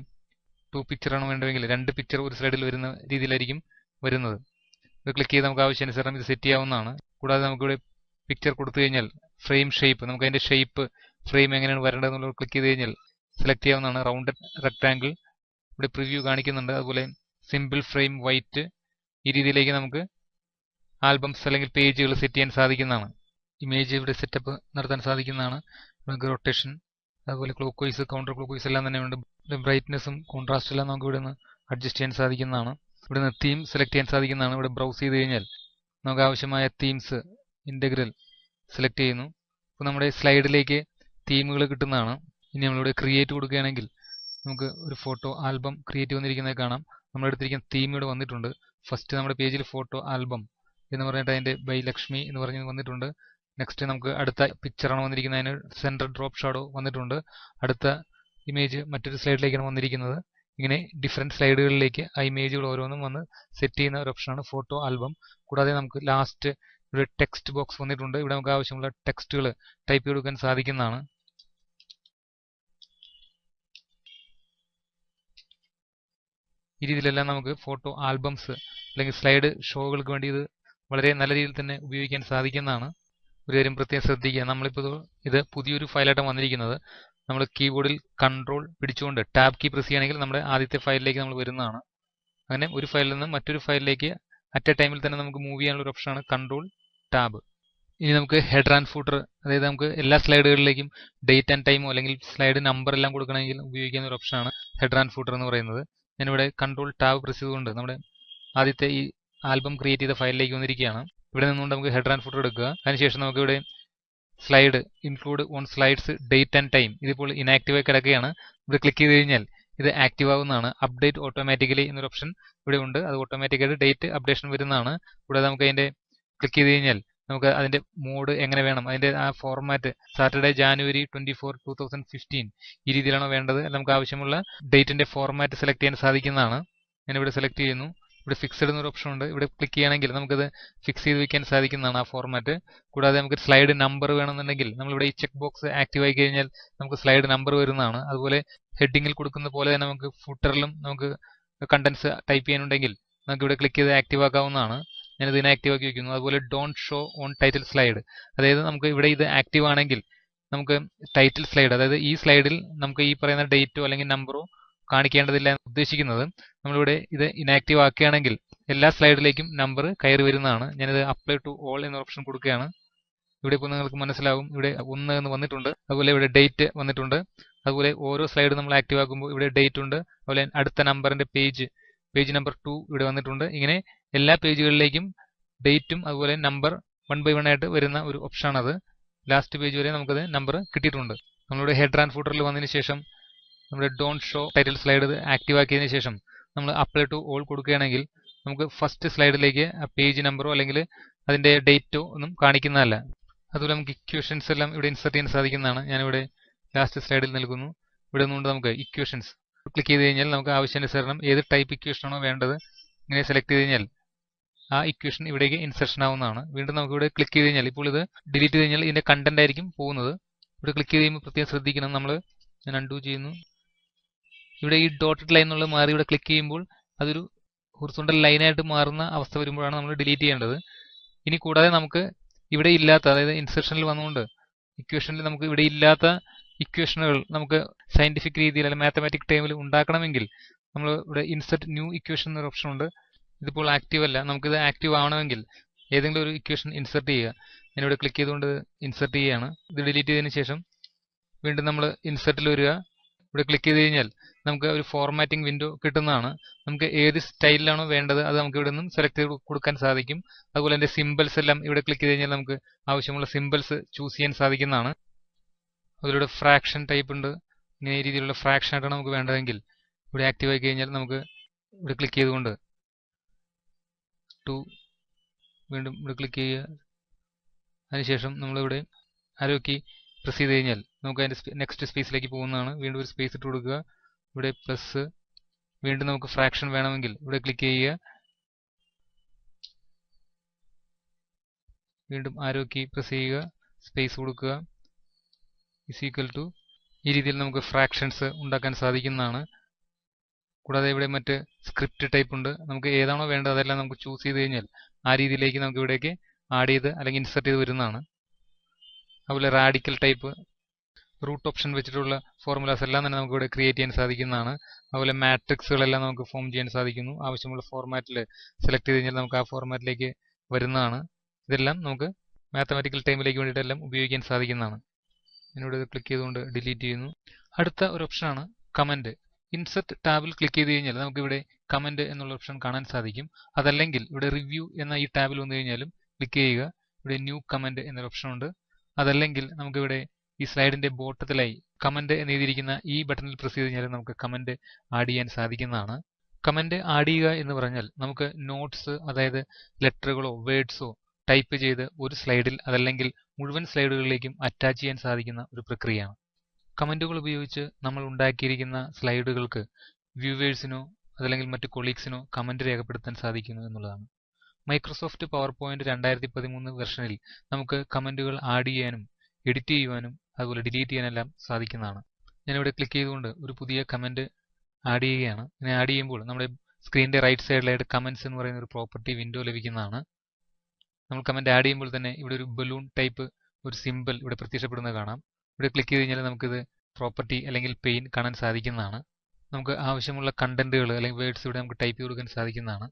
2 പിക്ചറാണ് വേണ്ടതെങ്കിൽ 2 പിക്ചർ ഒരു സ്ലൈഡിൽ വരുന്ന രീതിയിലായിരിക്കും വരുന്നത്. ഇത് ക്ലിക്ക് ചെയ്ത് നമുക്ക് ആവശ്യാനുസരണം ഇത് സെറ്റ് ചെയ്യാവുന്നതാണ്. കൂടാതെ നമുക്കിവിടെ പിക്ചർ കൊടുത്തു കഴിഞ്ഞാൽ ഫ്രെയിം ഷേപ്പ്, നമുക്ക് അതിന്റെ ഷേപ്പ് ഫ്രെയിം എങ്ങനെയാണ് വരേണ്ടതെന്നുള്ളത് ക്ലിക്ക് ചെയ്ത് കഴിഞ്ഞാൽ സെലക്ട് ചെയ്യാവുന്നതാണ്. റൗണ്ടഡ് റെക്ടാങ്കിൾ ഇവിടെ പ്രിവ്യൂ കാണിക്കുന്നുണ്ട്. അതുപോലെ സിമ്പിൾ ഫ്രെയിം വൈറ്റ്, ഈ രീതിയിലേക്ക് നമുക്ക് ആൽബംസ് അല്ലെങ്കിൽ പേജുകൾ സെറ്റ് ചെയ്യാൻ സാധിക്കുന്നതാണ്. ഇമേജ് ഇവിടെ സെറ്റപ്പ് നടത്താൻ സാധിക്കുന്നതാണ്. നമുക്ക് റൊട്ടേഷൻ, അതുപോലെ clock vice counter clock vice എല്ലാം തന്നെ ഉണ്ട്. ബ്രൈറ്റ്നസും കോൺട്രാസ്റ്റ് എല്ലാം നമുക്ക് ഇവിടെ നിന്ന് അഡ്ജസ്റ്റ് ചെയ്യാൻ സാധിക്കുന്നതാണ്. ഇവിടെ നിന്ന് തീം സെലക്ട് ചെയ്യാൻ സാധിക്കുന്നതാണ്. ഇവിടെ ബ്രൗസ് ചെയ്ത് കഴിഞ്ഞാൽ നമുക്ക് ആവശ്യമായ തീംസ് ഇന്റഗ്രൽ സെലക്ട് ചെയ്യുന്നു. ഇപ്പോൾ നമ്മുടെ സ്ലൈഡിലേക്ക് തീമുകൾ കിട്ടുന്നതാണ്. ഇനി നമ്മളിവിടെ ക്രിയേറ്റ് കൊടുക്കുകയാണെങ്കിൽ നമുക്ക് ഒരു ഫോട്ടോ ആൽബം ക്രിയേറ്റ് വന്നിരിക്കുന്നത് കാണാം. നമ്മൾ എടുത്തിരിക്കുന്ന തീം ഇവിടെ വന്നിട്ടുണ്ട്. ഫസ്റ്റ് നമ്മുടെ പേജിൽ ഫോട്ടോ ആൽബം എന്ന് പറഞ്ഞിട്ട് അതിന്റെ ബൈ ലക്ഷ്മി എന്ന് പറഞ്ഞ് വന്നിട്ടുണ്ട്. നെക്സ്റ്റ് നമുക്ക് അടുത്ത പിക്ചറാണ് വന്നിരിക്കുന്നത്, അതിന് സെന്റർ ഡ്രോപ്പ് ഷാഡോ വന്നിട്ടുണ്ട്. അടുത്ത ഇമേജ് മറ്റൊരു സ്ലൈഡിലേക്കാണ് വന്നിരിക്കുന്നത്. ഇങ്ങനെ ഡിഫറെന്റ് സ്ലൈഡുകളിലേക്ക് ആ ഇമേജുകൾ ഓരോന്നും വന്ന് സെറ്റ് ചെയ്യുന്ന ഒരു ഓപ്ഷനാണ് ഫോട്ടോ ആൽബം. കൂടാതെ നമുക്ക് ലാസ്റ്റ് ഒരു ടെക്സ്റ്റ് ബോക്സ് വന്നിട്ടുണ്ട്. ഇവിടെ നമുക്ക് ആവശ്യമുള്ള ടെക്സ്റ്റുകൾ ടൈപ്പ് ചെയ്തെടുക്കാൻ സാധിക്കുന്നതാണ്. ഈ രീതിയിലെല്ലാം നമുക്ക് ഫോട്ടോ ആൽബംസ് അല്ലെങ്കിൽ സ്ലൈഡ് ഷോകൾക്ക് വേണ്ടി ഇത് വളരെ നല്ല രീതിയിൽ തന്നെ ഉപയോഗിക്കാൻ സാധിക്കുന്നതാണ്. ഒരു കാര്യം പ്രത്യേകം ശ്രദ്ധിക്കുക, നമ്മളിപ്പോൾ ഇത് പുതിയൊരു ഫയലായിട്ടാണ് വന്നിരിക്കുന്നത്. നമ്മൾ കീബോർഡിൽ കൺട്രോൾ പിടിച്ചുകൊണ്ട് ടാബ് കീ പ്രസ് ചെയ്യുകയാണെങ്കിൽ നമ്മുടെ ആദ്യത്തെ ഫയലിലേക്ക് നമ്മൾ വരുന്നതാണ്. അങ്ങനെ ഒരു ഫയലിൽ നിന്ന് മറ്റൊരു ഫയലിലേക്ക് അറ്റ് എ ടൈമിൽ തന്നെ നമുക്ക് മൂവ് ചെയ്യാനുള്ള ഒരു ഓപ്ഷനാണ് കൺട്രോൾ ടാബ്. ഇനി നമുക്ക് ഹെഡർ ആൻഡ് ഫൂട്ടർ, അതായത് നമുക്ക് എല്ലാ സ്ലൈഡുകളിലേക്കും ഡേറ്റ് ആൻഡ് ടൈമോ അല്ലെങ്കിൽ സ്ലൈഡ് നമ്പർ എല്ലാം കൊടുക്കണമെങ്കിൽ ഉപയോഗിക്കുന്ന ഒരു ഓപ്ഷനാണ് ഹെഡർ ആൻഡ് ഫൂട്ടർ എന്ന് പറയുന്നത്. ഞാനിവിടെ കൺട്രോൾ ടാബ് പ്രസ് ചെയ്തുകൊണ്ട് നമ്മുടെ ആദ്യത്തെ ഈ ആൽബം ക്രിയേറ്റ് ചെയ്ത ഫയലിലേക്ക് വന്നിരിക്കുകയാണ്. ഇവിടെ നിന്നുകൊണ്ട് നമുക്ക് ഹെഡർ ആൻഡ് ഫൂട്ടർ എടുക്കുക. അതിനുശേഷം നമുക്ക് ഇവിടെ slide include on slides date and time ഇതിപ്പോൾ ഇനാക്റ്റീവായി കിടക്കുകയാണ്. ഇവിടെ ക്ലിക്ക് ചെയ്ത് കഴിഞ്ഞാൽ ഇത് ആക്റ്റീവ് ആവുന്നതാണ്. അപ്ഡേറ്റ് ഓട്ടോമാറ്റിക്കലി എന്നൊരു ഓപ്ഷൻ ഇവിടെ ഉണ്ട്. അത് ഓട്ടോമാറ്റിക്കായിട്ട് ഡേറ്റ് അപ്ഡേഷൻ വരുന്നതാണ്. കൂടാതെ നമുക്ക് അതിന്റെ ക്ലിക്ക് ചെയ്ത് കഴിഞ്ഞാൽ നമുക്ക് അതിന്റെ മോഡ് എങ്ങനെ വേണം, അതിന്റെ ആ ഫോർമാറ്റ് സാറ്റർഡേ ജാനുവരി 24, 2015 ഈ രീതിയിലാണോ വേണ്ടത്, നമുക്ക് ആവശ്യമുള്ള ഡേറ്റിന്റെ ഫോർമാറ്റ് സെലക്ട് ചെയ്യാൻ സാധിക്കുന്നതാണ്. ഞാനിവിടെ സെലക്ട് ചെയ്യുന്നു. ഇവിടെ ഫിക്സഡ് എന്നൊരു ഓപ്ഷൻ ഉണ്ട്. ഇവിടെ ക്ലിക്ക് ചെയ്യുകയാണെങ്കിൽ നമുക്കത് ഫിക്സ് ചെയ്ത് വെക്കാൻ സാധിക്കുന്നതാണ് ആ ഫോർമാറ്റ്. കൂടാതെ നമുക്ക് സ്ലൈഡ് നമ്പർ വേണമെന്നുണ്ടെങ്കിൽ നമ്മളിവിടെ ഈ ചെക്ക് ബോക്സ് ആക്റ്റീവ് ആയി കഴിഞ്ഞാൽ നമുക്ക് സ്ലൈഡ് നമ്പർ വരുന്നതാണ്. അതുപോലെ ഹെഡിങ്ങിൽ കൊടുക്കുന്ന പോലെ തന്നെ നമുക്ക് ഫൂട്ടറിലും നമുക്ക് കണ്ടന്റ്സ് ടൈപ്പ് ചെയ്യാനുണ്ടെങ്കിൽ നമുക്ക് ഇവിടെ ക്ലിക്ക് ചെയ്ത് ആക്റ്റീവ് ആക്കാവുന്നതാണ്. ഞാനിത് ഇനാക്റ്റീവ് ആക്കി വെക്കുന്നു. അതുപോലെ don't show on title slide, അതായത് നമുക്ക് ഇവിടെ ഇത് ആക്റ്റീവ് ആണെങ്കിൽ നമുക്ക് ടൈറ്റിൽ സ്ലൈഡ്, അതായത് ഈ സ്ലൈഡിൽ നമുക്ക് ഈ പറയുന്ന ഡേറ്റോ അല്ലെങ്കിൽ നമ്പറോ കാണിക്കേണ്ടതില്ല എന്ന് ഉദ്ദേശിക്കുന്നത്. നമ്മളിവിടെ ഇത് ഇനാക്റ്റീവ് ആക്കുകയാണെങ്കിൽ എല്ലാ സ്ലൈഡിലേക്കും നമ്പർ കയറി വരുന്നതാണ്. ഞാനിത് അപ്ലൈ ടു ഓൾ എന്ന ഓപ്ഷൻ കൊടുക്കുകയാണ്. ഇവിടെ ഇപ്പോൾ നിങ്ങൾക്ക് മനസ്സിലാവും, ഇവിടെ 1 എന്ന് വന്നിട്ടുണ്ട്. അതുപോലെ ഇവിടെ ഡേറ്റ് വന്നിട്ടുണ്ട്. അതുപോലെ ഓരോ സ്ലൈഡ് നമ്മൾ ആക്റ്റീവ് ആക്കുമ്പോൾ ഇവിടെ ഡേറ്റ് ഉണ്ട്. അതുപോലെ അടുത്ത നമ്പറിന്റെ പേജ് നമ്പർ 2 ഇവിടെ വന്നിട്ടുണ്ട്. ഇങ്ങനെ എല്ലാ പേജുകളിലേക്കും ഡേറ്റും അതുപോലെ നമ്പർ 1 by 1 ആയിട്ട് വരുന്ന ഒരു ഓപ്ഷനാണത്. ലാസ്റ്റ് പേജ് വരെ നമുക്കത് നമ്പർ കിട്ടിയിട്ടുണ്ട്. നമ്മളുടെ ഹെഡർ ആൻഡ് ഫൂട്ടറിൽ വന്നതിന് ശേഷം നമ്മുടെ don't show title slide active ആക്കിയതിനു ശേഷം നമ്മൾ അപ്ലൈ ടു ഓൾ കൊടുക്കുകയാണെങ്കിൽ നമുക്ക് ഫസ്റ്റ് സ്ലൈഡിലേക്ക് ആ പേജ് നമ്പറോ അല്ലെങ്കിൽ അതിന്റെ ഡേറ്റോ ഒന്നും കാണിക്കുന്നതല്ല. അതുപോലെ നമുക്ക് ഇക്വേഷൻസ് എല്ലാം ഇവിടെ ഇൻസർട്ട് ചെയ്യാൻ സാധിക്കുന്നതാണ്. ഞാനിവിടെ ലാസ്റ്റ് സ്ലൈഡിൽ നൽകുന്നു. ഇവിടെ നിന്നുകൊണ്ട് നമുക്ക് ഇക്വേഷൻസ് ക്ലിക്ക് ചെയ്ത് കഴിഞ്ഞാൽ നമുക്ക് ആവശ്യാനുസരണം ഏത് ടൈപ്പ് ഇക്വേഷൻ ആണോ വേണ്ടത് ഇങ്ങനെ സെലക്ട് ചെയ്ത് കഴിഞ്ഞാൽ ആ ഇക്വേഷൻ ഇവിടേക്ക് ഇൻസർഷൻ ആവുന്നതാണ്. വീണ്ടും നമുക്ക് ഇവിടെ ക്ലിക്ക് ചെയ്ത് കഴിഞ്ഞാൽ ഇപ്പോൾ ഇത് ഡിലീറ്റ് ചെയ്ത് കഴിഞ്ഞാൽ ഇതിന്റെ കണ്ടന്റ് ആയിരിക്കും പോകുന്നത്. ഇവിടെ ക്ലിക്ക് ചെയ്ത് കഴിയുമ്പോൾ പ്രത്യേകം ശ്രദ്ധിക്കണം, ഞാൻ അൺഡു ചെയ്യുന്നു. ഇവിടെ ഈ ഡോട്ടഡ് ലൈൻ എന്നുള്ളത് മാറി ഇവിടെ ക്ലിക്ക് ചെയ്യുമ്പോൾ അതൊരു ഹൊറിസോണ്ടൽ ലൈനായിട്ട് മാറുന്ന അവസ്ഥ വരുമ്പോഴാണ് നമ്മൾ ഡിലീറ്റ് ചെയ്യേണ്ടത്. ഇനി കൂടാതെ നമുക്ക് ഇവിടെ ഇല്ലാത്ത, അതായത് ഇൻസർഷനിൽ വന്നുകൊണ്ട് ഇക്വേഷനിൽ നമുക്ക് ഇവിടെ ഇല്ലാത്ത ഇക്വേഷനുകൾ നമുക്ക് സയന്റിഫിക് രീതിയിൽ അല്ലെങ്കിൽ മാത്തമാറ്റിക് ടൈമിൽ ഉണ്ടാക്കണമെങ്കിൽ നമ്മൾ ഇവിടെ ഇൻസർട്ട് ന്യൂ ഇക്വേഷൻ എന്നൊരു ഓപ്ഷൻ ഉണ്ട്. ഇതിപ്പോൾ ആക്റ്റീവ് അല്ല. നമുക്കിത് ആക്റ്റീവ് ആവണമെങ്കിൽ ഏതെങ്കിലും ഒരു ഇക്വേഷൻ ഇൻസർട്ട് ചെയ്യുക. ഞാനിവിടെ ക്ലിക്ക് ചെയ്തുകൊണ്ട് ഇൻസർട്ട് ചെയ്യുകയാണ്. ഇത് ഡിലീറ്റ് ചെയ്തതിനു ശേഷം വീണ്ടും നമ്മൾ ഇൻസർട്ടിൽ വരിക. ഇവിടെ ക്ലിക്ക് ചെയ്ത് കഴിഞ്ഞാൽ നമുക്ക് ഒരു ഫോർമാറ്റിംഗ് വിൻഡോ കിട്ടുന്നതാണ്. നമുക്ക് ഏത് സ്റ്റൈലിലാണോ വേണ്ടത് അത് നമുക്ക് ഇവിടെ നിന്നും സെലക്ട് ചെയ്ത് കൊടുക്കാൻ സാധിക്കും. അതുപോലെ അതിന്റെ സിമ്പിൾസ് എല്ലാം ഇവിടെ ക്ലിക്ക് ചെയ്ത് കഴിഞ്ഞാൽ നമുക്ക് ആവശ്യമുള്ള സിമ്പിൾസ് ചൂസ് ചെയ്യാൻ സാധിക്കുന്നതാണ്. അതിലൂടെ ഫ്രാക്ഷൻ ടൈപ്പ് ഉണ്ട്. ഇങ്ങനെ ഈ രീതിയിലുള്ള ഫ്രാക്ഷൻ ആയിട്ടാണ് നമുക്ക് വേണ്ടതെങ്കിൽ ഇവിടെ ആക്റ്റീവ് ആയി കഴിഞ്ഞാൽ നമുക്ക് ഇവിടെ ക്ലിക്ക് ചെയ്തുകൊണ്ട് 2 വീണ്ടും ഇവിടെ ക്ലിക്ക് ചെയ്യുക. അതിനുശേഷം നമ്മളിവിടെ ആരോ കീ പ്രസ് ചെയ്ത് കഴിഞ്ഞാൽ നമുക്ക് അതിന്റെ നെക്സ്റ്റ് സ്പേസിലേക്ക് പോകുന്നതാണ്. വീണ്ടും ഒരു സ്പേസ് ഇട്ട് കൊടുക്കുക. ഇവിടെ പ്ലസ്, വീണ്ടും നമുക്ക് ഫ്രാക്ഷൻ വേണമെങ്കിൽ ഇവിടെ ക്ലിക്ക് ചെയ്യുക. വീണ്ടും ആരോ കീ പ്രസ് ചെയ്യുക, സ്പേസ് കൊടുക്കുക, ഇസ് ഈക്വൽ ടു. ഈ രീതിയിൽ നമുക്ക് ഫ്രാക്ഷൻസ് ഉണ്ടാക്കാൻ സാധിക്കുന്നതാണ്. കൂടാതെ ഇവിടെ മറ്റ് സ്ക്രിപ്റ്റ് ടൈപ്പ് ഉണ്ട്. നമുക്ക് ഏതാണോ വേണ്ടത് അതെല്ലാം നമുക്ക് ചൂസ് ചെയ്ത് കഴിഞ്ഞാൽ ആ രീതിയിലേക്ക് നമുക്ക് ഇവിടേക്ക് ആഡ് ചെയ്ത് അല്ലെങ്കിൽ ഇൻസർട്ട് ചെയ്ത് വരുന്നതാണ്. അതുപോലെ റാഡിക്കൽ ടൈപ്പ്, റൂട്ട് ഓപ്ഷൻ വെച്ചിട്ടുള്ള ഫോർമുലാസ് എല്ലാം തന്നെ നമുക്ക് ഇവിടെ ക്രിയേറ്റ് ചെയ്യാൻ സാധിക്കുന്നതാണ്. അതുപോലെ മാട്രിക്സുകളെല്ലാം നമുക്ക് ഫോം ചെയ്യാൻ സാധിക്കുന്നു. ആവശ്യമുള്ള ഫോർമാറ്റിൽ സെലക്ട് ചെയ്ത് കഴിഞ്ഞാൽ നമുക്ക് ആ ഫോർമാറ്റിലേക്ക് വരുന്നതാണ്. ഇതെല്ലാം നമുക്ക് മാത്തമാറ്റിക്കൽ ടൈമിലേക്ക് വേണ്ടിയിട്ടെല്ലാം ഉപയോഗിക്കാൻ സാധിക്കുന്നതാണ്. ഞാനിവിടെ ക്ലിക്ക് ചെയ്തുകൊണ്ട് ഡിലീറ്റ് ചെയ്യുന്നു. അടുത്ത ഒരു ഓപ്ഷനാണ് കമന്റ്. ഇൻസർട്ട് ടാബിൽ ക്ലിക്ക് ചെയ്ത് കഴിഞ്ഞാൽ നമുക്ക് ഇവിടെ കമന്റ് എന്നുള്ള ഓപ്ഷൻ കാണാൻ സാധിക്കും. അതല്ലെങ്കിൽ ഇവിടെ റിവ്യൂ എന്ന ഈ ടാബിൽ വന്നു കഴിഞ്ഞാലും ക്ലിക്ക് ചെയ്യുക. ഇവിടെ ന്യൂ കമന്റ് എന്നൊരു ഓപ്ഷൻ ഉണ്ട്. അതല്ലെങ്കിൽ നമുക്കിവിടെ ഈ സ്ലൈഡിന്റെ ബോട്ടത്തിലായി കമന്റ് എന്ന് എഴുതിയിരിക്കുന്ന ഈ ബട്ടണിൽ പ്രസ് ചെയ്ത് കഴിഞ്ഞാൽ നമുക്ക് കമന്റ് ആഡ് ചെയ്യാൻ സാധിക്കുന്നതാണ്. കമന്റ് ആഡ് ചെയ്യുക എന്ന് പറഞ്ഞാൽ നമുക്ക് നോട്ട്സ്, അതായത് ലെറ്ററുകളോ വേർഡ്സോ ടൈപ്പ് ചെയ്ത് ഒരു സ്ലൈഡിൽ അതല്ലെങ്കിൽ മുഴുവൻ സ്ലൈഡുകളിലേക്കും അറ്റാച്ച് ചെയ്യാൻ സാധിക്കുന്ന ഒരു പ്രക്രിയയാണ്. കമന്റുകൾ ഉപയോഗിച്ച് നമ്മൾ ഉണ്ടാക്കിയിരിക്കുന്ന സ്ലൈഡുകൾക്ക് വ്യൂവേഴ്സിനോ അതല്ലെങ്കിൽ മറ്റു കൊളീഗ്സിനോ കമന്റ് രേഖപ്പെടുത്താൻ സാധിക്കുന്നു എന്നുള്ളതാണ്. മൈക്രോസോഫ്റ്റ് പവർ പോയിന്റ് 2013 വെർഷനിൽ നമുക്ക് കമന്റുകൾ ആഡ് ചെയ്യാനും എഡിറ്റ് ചെയ്യുവാനും അതുപോലെ ഡിലീറ്റ് ചെയ്യാനെല്ലാം സാധിക്കുന്നതാണ്. ഞാനിവിടെ ക്ലിക്ക് ചെയ്തുകൊണ്ട് ഒരു പുതിയ കമന്റ് ആഡ് ചെയ്യുകയാണ്. ഇങ്ങനെ ആഡ് ചെയ്യുമ്പോൾ നമ്മുടെ സ്ക്രീനിന്റെ റൈറ്റ് സൈഡിലായിട്ട് കമന്റ്സ് എന്ന് പറയുന്ന ഒരു പ്രോപ്പർട്ടി വിൻഡോ ലഭിക്കുന്നതാണ്. നമ്മൾ കമന്റ് ആഡ് ചെയ്യുമ്പോൾ തന്നെ ഇവിടെ ഒരു ബലൂൺ ടൈപ്പ് ഒരു സിമ്പിൾ ഇവിടെ പ്രത്യക്ഷപ്പെടുന്നത് കാണാം. ഇവിടെ ക്ലിക്ക് ചെയ്ത് കഴിഞ്ഞാൽ നമുക്കിത് പ്രോപ്പർട്ടി അല്ലെങ്കിൽ പെയിൻ കാണാൻ സാധിക്കുന്നതാണ്. നമുക്ക് ആവശ്യമുള്ള കണ്ടന്റുകൾ അല്ലെങ്കിൽ വേർഡ്സ് ഇവിടെ നമുക്ക് ടൈപ്പ് ചെയ്ത് കൊടുക്കാൻ സാധിക്കുന്നതാണ്.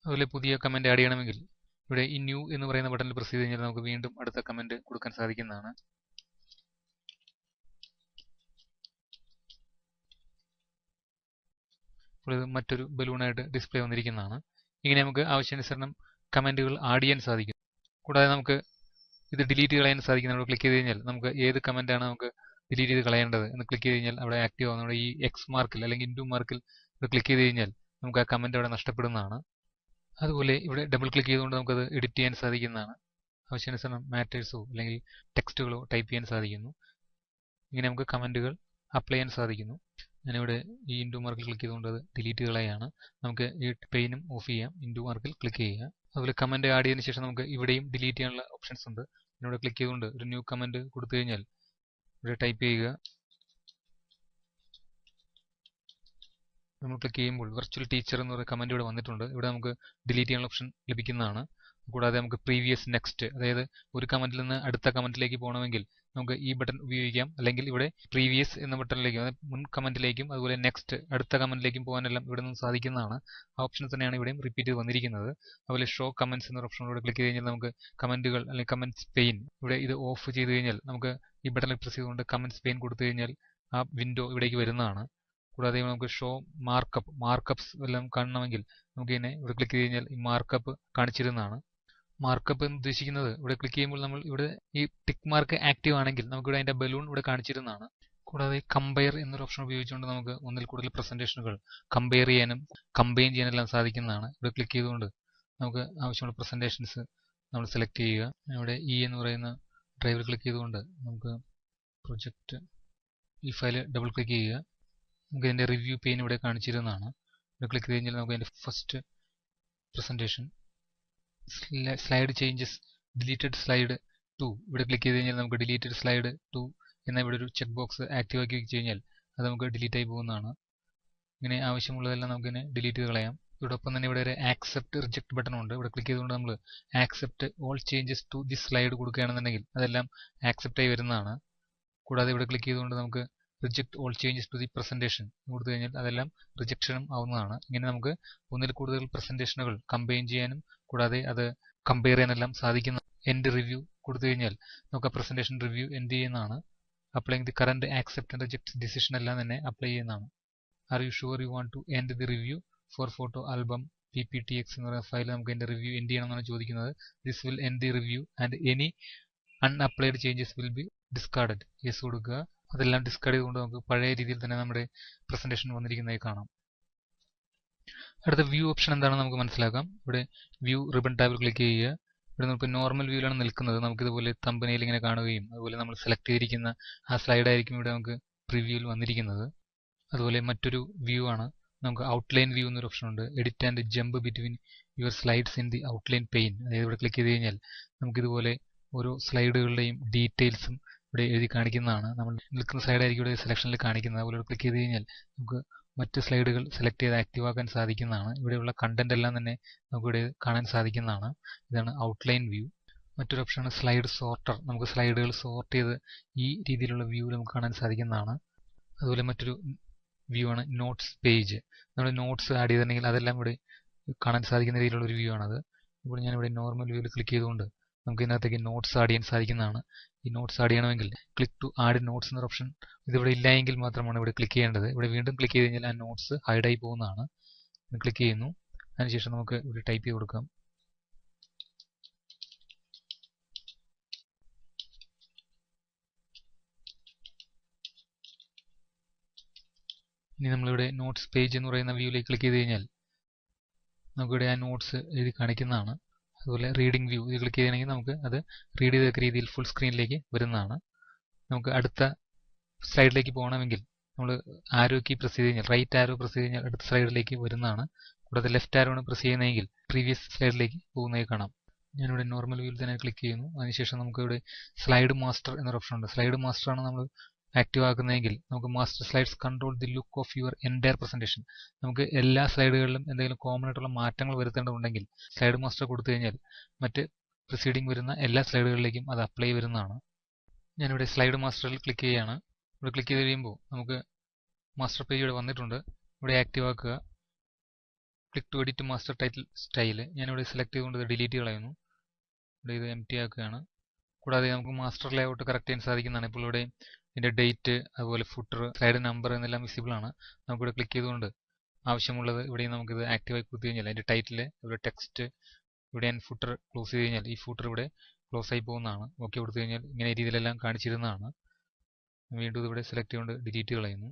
അതുപോലെ പുതിയ കമന്റ് ആഡ് ചെയ്യണമെങ്കിൽ ഇവിടെ ഈ ന്യൂ എന്ന് പറയുന്ന ബട്ടണിൽ പ്രസ് ചെയ്ത് കഴിഞ്ഞാൽ നമുക്ക് വീണ്ടും അടുത്ത കമന്റ് കൊടുക്കാൻ സാധിക്കുന്നതാണ്. അപ്പോൾ ഇത് മറ്റൊരു ബലൂണായിട്ട് ഡിസ്പ്ലേ വന്നിരിക്കുന്നതാണ്. ഇങ്ങനെ നമുക്ക് ആവശ്യാനുസരണം കമന്റുകൾ ആഡ് ചെയ്യാൻ സാധിക്കും. കൂടാതെ നമുക്ക് ഇത് ഡിലീറ്റ് കളയാൻ സാധിക്കും. നമ്മൾ ക്ലിക്ക് ചെയ്ത് കഴിഞ്ഞാൽ നമുക്ക് ഏത് കമന്റാണ് നമുക്ക് ഡിലീറ്റ് ചെയ്ത് കളയേണ്ടത് എന്ന് ക്ലിക്ക് ചെയ്ത് കഴിഞ്ഞാൽ അവിടെ ആക്റ്റീവ് ആവും. നമ്മുടെ ഈ എക്സ് മാർക്കിൽ അല്ലെങ്കിൽ ഇൻറ്റു മാർക്കിൽ ക്ലിക്ക് ചെയ്ത് കഴിഞ്ഞാൽ നമുക്ക് ആ കമന്റ് അവിടെ നഷ്ടപ്പെടുന്നതാണ്. അതുപോലെ ഇവിടെ ഡബിൾ ക്ലിക്ക് ചെയ്തുകൊണ്ട് നമുക്കത് എഡിറ്റ് ചെയ്യാൻ സാധിക്കുന്നതാണ്. ആവശ്യാനുസരണം മാറ്റേഴ്സോ അല്ലെങ്കിൽ ടെക്സ്റ്റുകളോ ടൈപ്പ് ചെയ്യാൻ സാധിക്കുന്നു. ഇങ്ങനെ നമുക്ക് കമന്റുകൾ അപ്ലൈ ചെയ്യാൻ സാധിക്കുന്നു. ഞാനിവിടെ ഈ ഇൻറ്റു മാർക്കിൽ ക്ലിക്ക് ചെയ്തുകൊണ്ട് അത് ഡിലീറ്റ് കളയാണ്. നമുക്ക് ഈ പെയിനും ഓഫ് ചെയ്യാം. ഇൻറ്റു മാർക്കിൽ ക്ലിക്ക് ചെയ്യുക. അതുപോലെ കമന്റ് ആഡ് ചെയ്തതിനു ശേഷം നമുക്ക് ഇവിടെയും ഡിലീറ്റ് ചെയ്യാനുള്ള ഓപ്ഷൻസ് ഉണ്ട്. ഇവിടെ ക്ലിക്ക് ചെയ്തുകൊണ്ട് ഒരു ന്യൂ കമന്റ് കൊടുത്തു കഴിഞ്ഞാൽ ഇവിടെ ടൈപ്പ് ചെയ്യുക. നമ്മൾ ക്ലിക്ക് ചെയ്യുമ്പോൾ വെർച്വൽ ടീച്ചർ എന്ന് പറയുന്ന കമന്റ് ഇവിടെ വന്നിട്ടുണ്ട്. ഇവിടെ നമുക്ക് ഡിലീറ്റ് ചെയ്യാനുള്ള ഓപ്ഷൻ ലഭിക്കുന്നതാണ്. കൂടാതെ നമുക്ക് പ്രീവിയസ്, നെക്സ്റ്റ്, അതായത് ഒരു കമന്റിൽ നിന്ന് അടുത്ത കമന്റിലേക്ക് പോകണമെങ്കിൽ നമുക്ക് ഈ ബട്ടൺ ഉപയോഗിക്കാം. അല്ലെങ്കിൽ ഇവിടെ പ്രീവിയസ് എന്ന ബട്ടണിലേക്കും അതായത് മുൻ കമന്റിലേക്കും അതുപോലെ നെക്സ്റ്റ് അടുത്ത കമന്റിലേക്കും പോകാനെല്ലാം ഇവിടെ നിന്ന് സാധിക്കുന്നതാണ്. ആ ഓപ്ഷൻ തന്നെയാണ് ഇവിടെയും റിപ്പീറ്റ് ചെയ്ത് വന്നിരിക്കുന്നത്. അതുപോലെ ഷോ കമന്റ്സ് എന്ന ഓപ്ഷനിലൂടെ ക്ലിക്ക് ചെയ്ത് കഴിഞ്ഞാൽ നമുക്ക് കമന്റുകൾ അല്ലെങ്കിൽ കമന്റ്സ് പെയിൻ ഇവിടെ ഇത് ഓഫ് ചെയ്ത് കഴിഞ്ഞാൽ നമുക്ക് ഈ ബട്ടണിൽ പ്രസ് ചെയ്തുകൊണ്ട് കമന്റ്സ് പെയിൻ കൊടുത്തു കഴിഞ്ഞാൽ ആ വിൻഡോ ഇവിടേക്ക് വരുന്നതാണ്. കൂടാതെ നമുക്ക് ഷോ മാർക്കപ്സ് എല്ലാം കാണണമെങ്കിൽ നമുക്ക് ഇതിനെ ഇവിടെ ക്ലിക്ക് ചെയ്ത് കഴിഞ്ഞാൽ ഈ മാർക്കപ്പ് കാണിച്ചിരുന്നതാണ്. മാർക്കപ്പ് എന്ന് ഉദ്ദേശിക്കുന്നത് ഇവിടെ ക്ലിക്ക് ചെയ്യുമ്പോൾ നമ്മൾ ഇവിടെ ഈ ടിക്ക് മാർക്ക് ആക്റ്റീവ് ആണെങ്കിൽ നമുക്ക് ഇവിടെ അതിന്റെ ബലൂൺ ഇവിടെ കാണിച്ചിരുന്നതാണ്. കൂടാതെ കമ്പയർ എന്നൊരു ഓപ്ഷൻ ഉപയോഗിച്ചുകൊണ്ട് നമുക്ക് ഒന്നിൽ കൂടുതൽ പ്രസന്റേഷനുകൾ കമ്പയർ ചെയ്യാനും കമ്പൈൻ ചെയ്യാനെല്ലാം സാധിക്കുന്നതാണ്. ഇവിടെ ക്ലിക്ക് ചെയ്തുകൊണ്ട് നമുക്ക് ആവശ്യമുള്ള പ്രസന്റേഷൻസ് നമ്മൾ സെലക്ട് ചെയ്യുക. ഇവിടെ ഇ എന്ന് പറയുന്ന ഡ്രൈവർ ക്ലിക്ക് ചെയ്തുകൊണ്ട് നമുക്ക് പ്രൊജക്റ്റ് ഈ ഫയൽ ഡബിൾ ക്ലിക്ക് ചെയ്യുക. നമുക്ക് ഇതിന്റെ റിവ്യൂ പെയിൻ ഇവിടെ കാണിച്ചിരുന്നതാണ്. ഇവിടെ ക്ലിക്ക് ചെയ്ത് കഴിഞ്ഞാൽ നമുക്ക് അതിന്റെ first presentation slide changes deleted slide 2 ഇവിടെ ക്ലിക്ക് ചെയ്ത് കഴിഞ്ഞാൽ നമുക്ക് ഡിലീറ്റഡ് സ്ലൈഡ് 2 എന്ന ഇവിടെ ഒരു ചെക്ക് ബോക്സ് ആക്റ്റീവ് ആക്കി വെച്ച് കഴിഞ്ഞാൽ അത് നമുക്ക് ഡിലീറ്റ് ആയി പോകുന്നതാണ്. ഇങ്ങനെ ആവശ്യമുള്ളതെല്ലാം നമുക്ക് ഇതിനെ ഡിലീറ്റ് ചെയ്ത് കളയാം. ഇതോടൊപ്പം തന്നെ ഇവിടെ ഒരു ആക്സെപ്റ്റ് റിജക്ട് ബട്ടൺ ഉണ്ട്. ഇവിടെ ക്ലിക്ക് ചെയ്തുകൊണ്ട് നമ്മൾ accept all changes to this slide കൊടുക്കുകയാണെന്നുണ്ടെങ്കിൽ അതെല്ലാം ആക്സെപ്റ്റ് ആയി വരുന്നതാണ്. കൂടാതെ ഇവിടെ ക്ലിക്ക് ചെയ്തുകൊണ്ട് നമുക്ക് reject all changes to the presentation കൊടുത്തു കഴിഞ്ഞാൽ അതെല്ലാം റിജക്ഷനും ആവുന്നതാണ്. ഇങ്ങനെ നമുക്ക് ഒന്നിൽ കൂടുതൽ പ്രസന്റേഷനുകൾ കമ്പൈൻ ചെയ്യാനും കൂടാതെ അത് കമ്പയർ ചെയ്യാനെല്ലാം സാധിക്കുന്ന. എൻഡ് റിവ്യൂ കൊടുത്തു കഴിഞ്ഞാൽ നമുക്ക് ആ പ്രസന്റേഷൻ റിവ്യൂ എൻഡ് ചെയ്യുന്നതാണ്. Applying the current accept and reject decision എല്ലാം തന്നെ അപ്ലൈ ചെയ്യുന്നതാണ്. Are you sure you want to end the review for photo album PPTX എന്ന് പറയുന്ന ഫയൽ നമുക്ക് എന്റെ റിവ്യൂ എൻഡ് ചെയ്യണമെന്നാണ് ചോദിക്കുന്നത്. This will end the review and any unapplied changes will be discarded. Yes കൊടുക്കുക. അതെല്ലാം ഡിസ്കാർഡ് ചെയ്തുകൊണ്ട് നമുക്ക് പഴയ രീതിയിൽ തന്നെ നമ്മുടെ പ്രസന്റേഷൻ വന്നിരിക്കുന്നതായി കാണാം. അടുത്ത വ്യൂ ഓപ്ഷൻ എന്താണെന്ന് നമുക്ക് മനസ്സിലാക്കാം. ഇവിടെ വ്യൂ റിബൺ ടാബിൽ ക്ലിക്ക് ചെയ്യുക. ഇവിടെ നമുക്ക് നോർമൽ വ്യൂവിലാണ് നിൽക്കുന്നത്. നമുക്ക് ഇതുപോലെ തമ്പനയിൽ ഇങ്ങനെ കാണുകയും അതുപോലെ നമ്മൾ സെലക്ട് ചെയ്തിരിക്കുന്ന ആ സ്ലൈഡ് ആയിരിക്കും ഇവിടെ നമുക്ക് പ്രിവ്യൂവിൽ വന്നിരിക്കുന്നത്. അതുപോലെ മറ്റൊരു വ്യൂ ആണ് നമുക്ക് ഔട്ട്ലൈൻ വ്യൂ എന്നൊരു ഓപ്ഷൻ ഉണ്ട്. Edit and jump between your slides in the outline pain. അതായത് ഇവിടെ ക്ലിക്ക് ചെയ്ത് കഴിഞ്ഞാൽ നമുക്കിതുപോലെ ഓരോ സ്ലൈഡുകളുടെയും ഡീറ്റെയിൽസും ഇവിടെ എഴുതി കാണിക്കുന്നതാണ്. നമ്മൾ നിൽക്കുന്ന സ്ലൈഡായിരിക്കും ഇവിടെ സെലക്ഷനിൽ കാണിക്കുന്നത്. അതുപോലെ ക്ലിക്ക് ചെയ്ത് കഴിഞ്ഞാൽ നമുക്ക് മറ്റ് സ്ലൈഡുകൾ സെലക്ട് ചെയ്ത് ആക്റ്റീവ് ആക്കാൻ സാധിക്കുന്നതാണ്. ഇവിടെയുള്ള കണ്ടന്റ് എല്ലാം തന്നെ നമുക്ക് ഇവിടെ കാണാൻ സാധിക്കുന്നതാണ്. ഇതാണ് ഔട്ട്ലൈൻ വ്യൂ. മറ്റൊരു ഓപ്ഷനാണ് സ്ലൈഡ് സോർട്ടർ. നമുക്ക് സ്ലൈഡുകൾ സോർട്ട് ചെയ്ത് ഈ രീതിയിലുള്ള വ്യൂ നമുക്ക് കാണാൻ സാധിക്കുന്നതാണ്. അതുപോലെ മറ്റൊരു വ്യൂ ആണ് നോട്ട്സ് പേജ്. നമ്മൾ നോട്ട്സ് ആഡ് ചെയ്തിട്ടുണ്ടെങ്കിൽ അതെല്ലാം ഇവിടെ കാണാൻ സാധിക്കുന്ന രീതിയിലുള്ള ഒരു വ്യൂ ആണത്. ഇപ്പോൾ ഞാനിവിടെ നോർമൽ വ്യൂവിൽ ക്ലിക്ക് ചെയ്തുകൊണ്ട് നമുക്ക് ഇതിനകത്തേക്ക് നോട്ട്സ് ആഡ് ചെയ്യാൻ സാധിക്കുന്നതാണ്. ഈ നോട്ട്സ് ആഡ് ചെയ്യണമെങ്കിൽ ക്ലിക്ക് ടു ആഡ് നോട്ട്സ് എന്നൊരു ഓപ്ഷൻ ഇതിവിടെ ഇല്ല എങ്കിൽ മാത്രമാണ് ഇവിടെ ക്ലിക്ക് ചെയ്യേണ്ടത്. ഇവിടെ വീണ്ടും ക്ലിക്ക് ചെയ്ത് കഴിഞ്ഞാൽ ആ നോട്ട്സ് ഹൈഡായി പോകുന്നതാണ്. ക്ലിക്ക് ചെയ്യുന്നു. അതിനുശേഷം നമുക്ക് ഇവിടെ ടൈപ്പ് ചെയ്ത് കൊടുക്കാം. ഇനി നമ്മളിവിടെ നോട്ട്സ് പേജ് എന്ന് പറയുന്ന വ്യൂവിലേക്ക് ക്ലിക്ക് ചെയ്ത് കഴിഞ്ഞാൽ നമുക്കിവിടെ ആ നോട്ട്സ് എഴുതി കാണിക്കുന്നതാണ്. അതുപോലെ റീഡിംഗ് വ്യൂ ഇത് ക്ലിക്ക് ചെയ്യുകയാണെങ്കിൽ നമുക്ക് അത് റീഡ് ചെയ്ത രീതിയിൽ ഫുൾ സ്ക്രീനിലേക്ക് വരുന്നതാണ്. നമുക്ക് അടുത്ത സ്ലൈഡിലേക്ക് പോകണമെങ്കിൽ നമ്മൾ ആരോ കീ പ്രസ് ചെയ്ത് കഴിഞ്ഞാൽ റൈറ്റ് ആരോ പ്രസ് ചെയ്ത് കഴിഞ്ഞാൽ അടുത്ത സ്ലൈഡിലേക്ക് വരുന്നതാണ്. കൂടാതെ ലെഫ്റ്റ് ആരോ ആണ് പ്രസ് ചെയ്യുന്നതെങ്കിൽ പ്രീവിയസ് സ്ലൈഡിലേക്ക് പോകുന്നതായി കാണാം. ഞാനിവിടെ നോർമൽ വ്യൂവിൽ തന്നെ ക്ലിക്ക് ചെയ്യുന്നു. അതിനുശേഷം നമുക്ക് ഇവിടെ സ്ലൈഡ് മാസ്റ്റർ എന്നൊരു ഓപ്ഷൻ ഉണ്ട്. സ്ലൈഡ് മാസ്റ്റർ ആണ് നമ്മൾ ആക്റ്റീവ് ആക്കുന്നതെങ്കിൽ നമുക്ക് master slides control the look of your entire presentation. നമുക്ക് എല്ലാ സ്ലൈഡുകളിലും എന്തെങ്കിലും കോമൺ ആയിട്ടുള്ള മാറ്റങ്ങൾ വരുത്തേണ്ടതുണ്ടെങ്കിൽ സ്ലൈഡ് മാസ്റ്റർ കൊടുത്തു കഴിഞ്ഞാൽ മറ്റ് പ്രൊസീഡിംഗ് വരുന്ന എല്ലാ സ്ലൈഡുകളിലേക്കും അത് അപ്ലൈ വരുന്നതാണ്. ഞാനിവിടെ സ്ലൈഡ് മാസ്റ്ററിൽ ക്ലിക്ക് ചെയ്യുകയാണ്. ഇവിടെ ക്ലിക്ക് ചെയ്ത് കഴിയുമ്പോൾ നമുക്ക് മാസ്റ്റർ പേജ് ഇവിടെ വന്നിട്ടുണ്ട്. ഇവിടെ ആക്റ്റീവ് ആക്കുക. Click to edit master title style. ഞാനിവിടെ സെലക്ട് ചെയ്തുകൊണ്ട് ഡിലീറ്റ് കളയുന്നു. ഇവിടെ ഇത് എംപ്റ്റി ആക്കുകയാണ്. കൂടാതെ നമുക്ക് മാസ്റ്റർ ലേഔട്ട് കറക്റ്റ് ചെയ്യാൻ സാധിക്കുന്നതാണ്. ഇപ്പോൾ ഇവിടെ ഇതിന്റെ ഡേറ്റ് അതുപോലെ ഫുട്ടർ സ്ലൈഡ് നമ്പർ എന്നെല്ലാം വിസിബിൾ ആണ്. നമുക്കിവിടെ ക്ലിക്ക് ചെയ്തുകൊണ്ട് ആവശ്യമുള്ളത് ഇവിടെ നമുക്കിത് ആക്റ്റീവായി കൊടുത്തു കഴിഞ്ഞാൽ അതിന്റെ ടൈറ്റിൽ ഇവിടെ ടെക്സ്റ്റ് ഇവിടെ ഞാൻ ഫുട്ടർ ക്ലോസ് ചെയ്ത് കഴിഞ്ഞാൽ ഈ ഫുട്ടർ ഇവിടെ ക്ലോസ് ആയി പോകുന്നതാണ്. ഓക്കെ കൊടുത്തു കഴിഞ്ഞാൽ ഇങ്ങനെ രീതിയിലെല്ലാം കാണിച്ചിരുന്നതാണ്. വീണ്ടും ഇവിടെ സെലക്ട് ചെയ്തുകൊണ്ട് ഡിലീറ്റ് കളയുന്നു.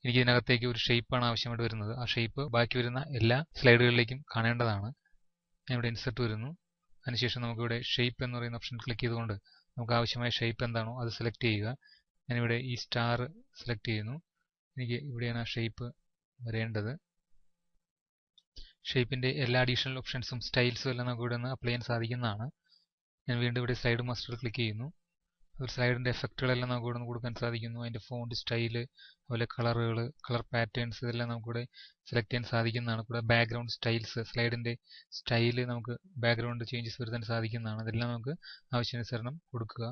എനിക്ക് ഇതിനകത്തേക്ക് ഒരു ഷേപ്പാണ് ആവശ്യമായിട്ട് വരുന്നത്. ആ ഷേപ്പ് ബാക്കി വരുന്ന എല്ലാ സ്ലൈഡുകളിലേക്കും കാണേണ്ടതാണ്. ഞാൻ ഇവിടെ ഇൻസെർട്ട് വരുന്നു. അതിനുശേഷം നമുക്കിവിടെ ഷേപ്പ് എന്ന് പറയുന്ന ഓപ്ഷൻ ക്ലിക്ക് ചെയ്തുകൊണ്ട് നമുക്ക് ആവശ്യമായ ഷേപ്പ് എന്താണോ അത് സെലക്ട് ചെയ്യുക. ഞാനിവിടെ ഈ സ്റ്റാർ സെലക്ട് ചെയ്യുന്നു. എനിക്ക് ഇവിടെയാണ് ആ ഷേപ്പ് വരേണ്ടത്. ഷേപ്പിന്റെ എല്ലാ അഡീഷണൽ ഓപ്ഷൻസും സ്റ്റൈൽസും എല്ലാം നമുക്ക് ഇവിടെ നിന്ന് അപ്ലൈ ചെയ്യാൻ സാധിക്കുന്നതാണ്. ഞാൻ വീണ്ടും ഇവിടെ സ്ലൈഡ് മാസ്റ്റർ ക്ലിക്ക് ചെയ്യുന്നു. ഒരു സ്ലൈഡിന്റെ എഫക്റ്റുകളെല്ലാം നമുക്ക് ഇവിടെ നിന്ന് കൊടുക്കാൻ സാധിക്കുന്നു. അതിന്റെ ഫോണ്ട് സ്റ്റൈല് അതുപോലെ കളറുകൾ കളർ പാറ്റേൺസ് ഇതെല്ലാം നമുക്കിവിടെ സെലക്ട് ചെയ്യാൻ സാധിക്കുന്നതാണ്. കൂടെ ബാക്ക്ഗ്രൗണ്ട് സ്റ്റൈൽസ് സ്ലൈഡിന്റെ സ്റ്റൈല് നമുക്ക് ബാക്ക്ഗ്രൗണ്ട് ചേഞ്ചസ് വരുത്താൻ സാധിക്കുന്നതാണ്. ഇതെല്ലാം നമുക്ക് ആവശ്യാനുസരണം കൊടുക്കുക.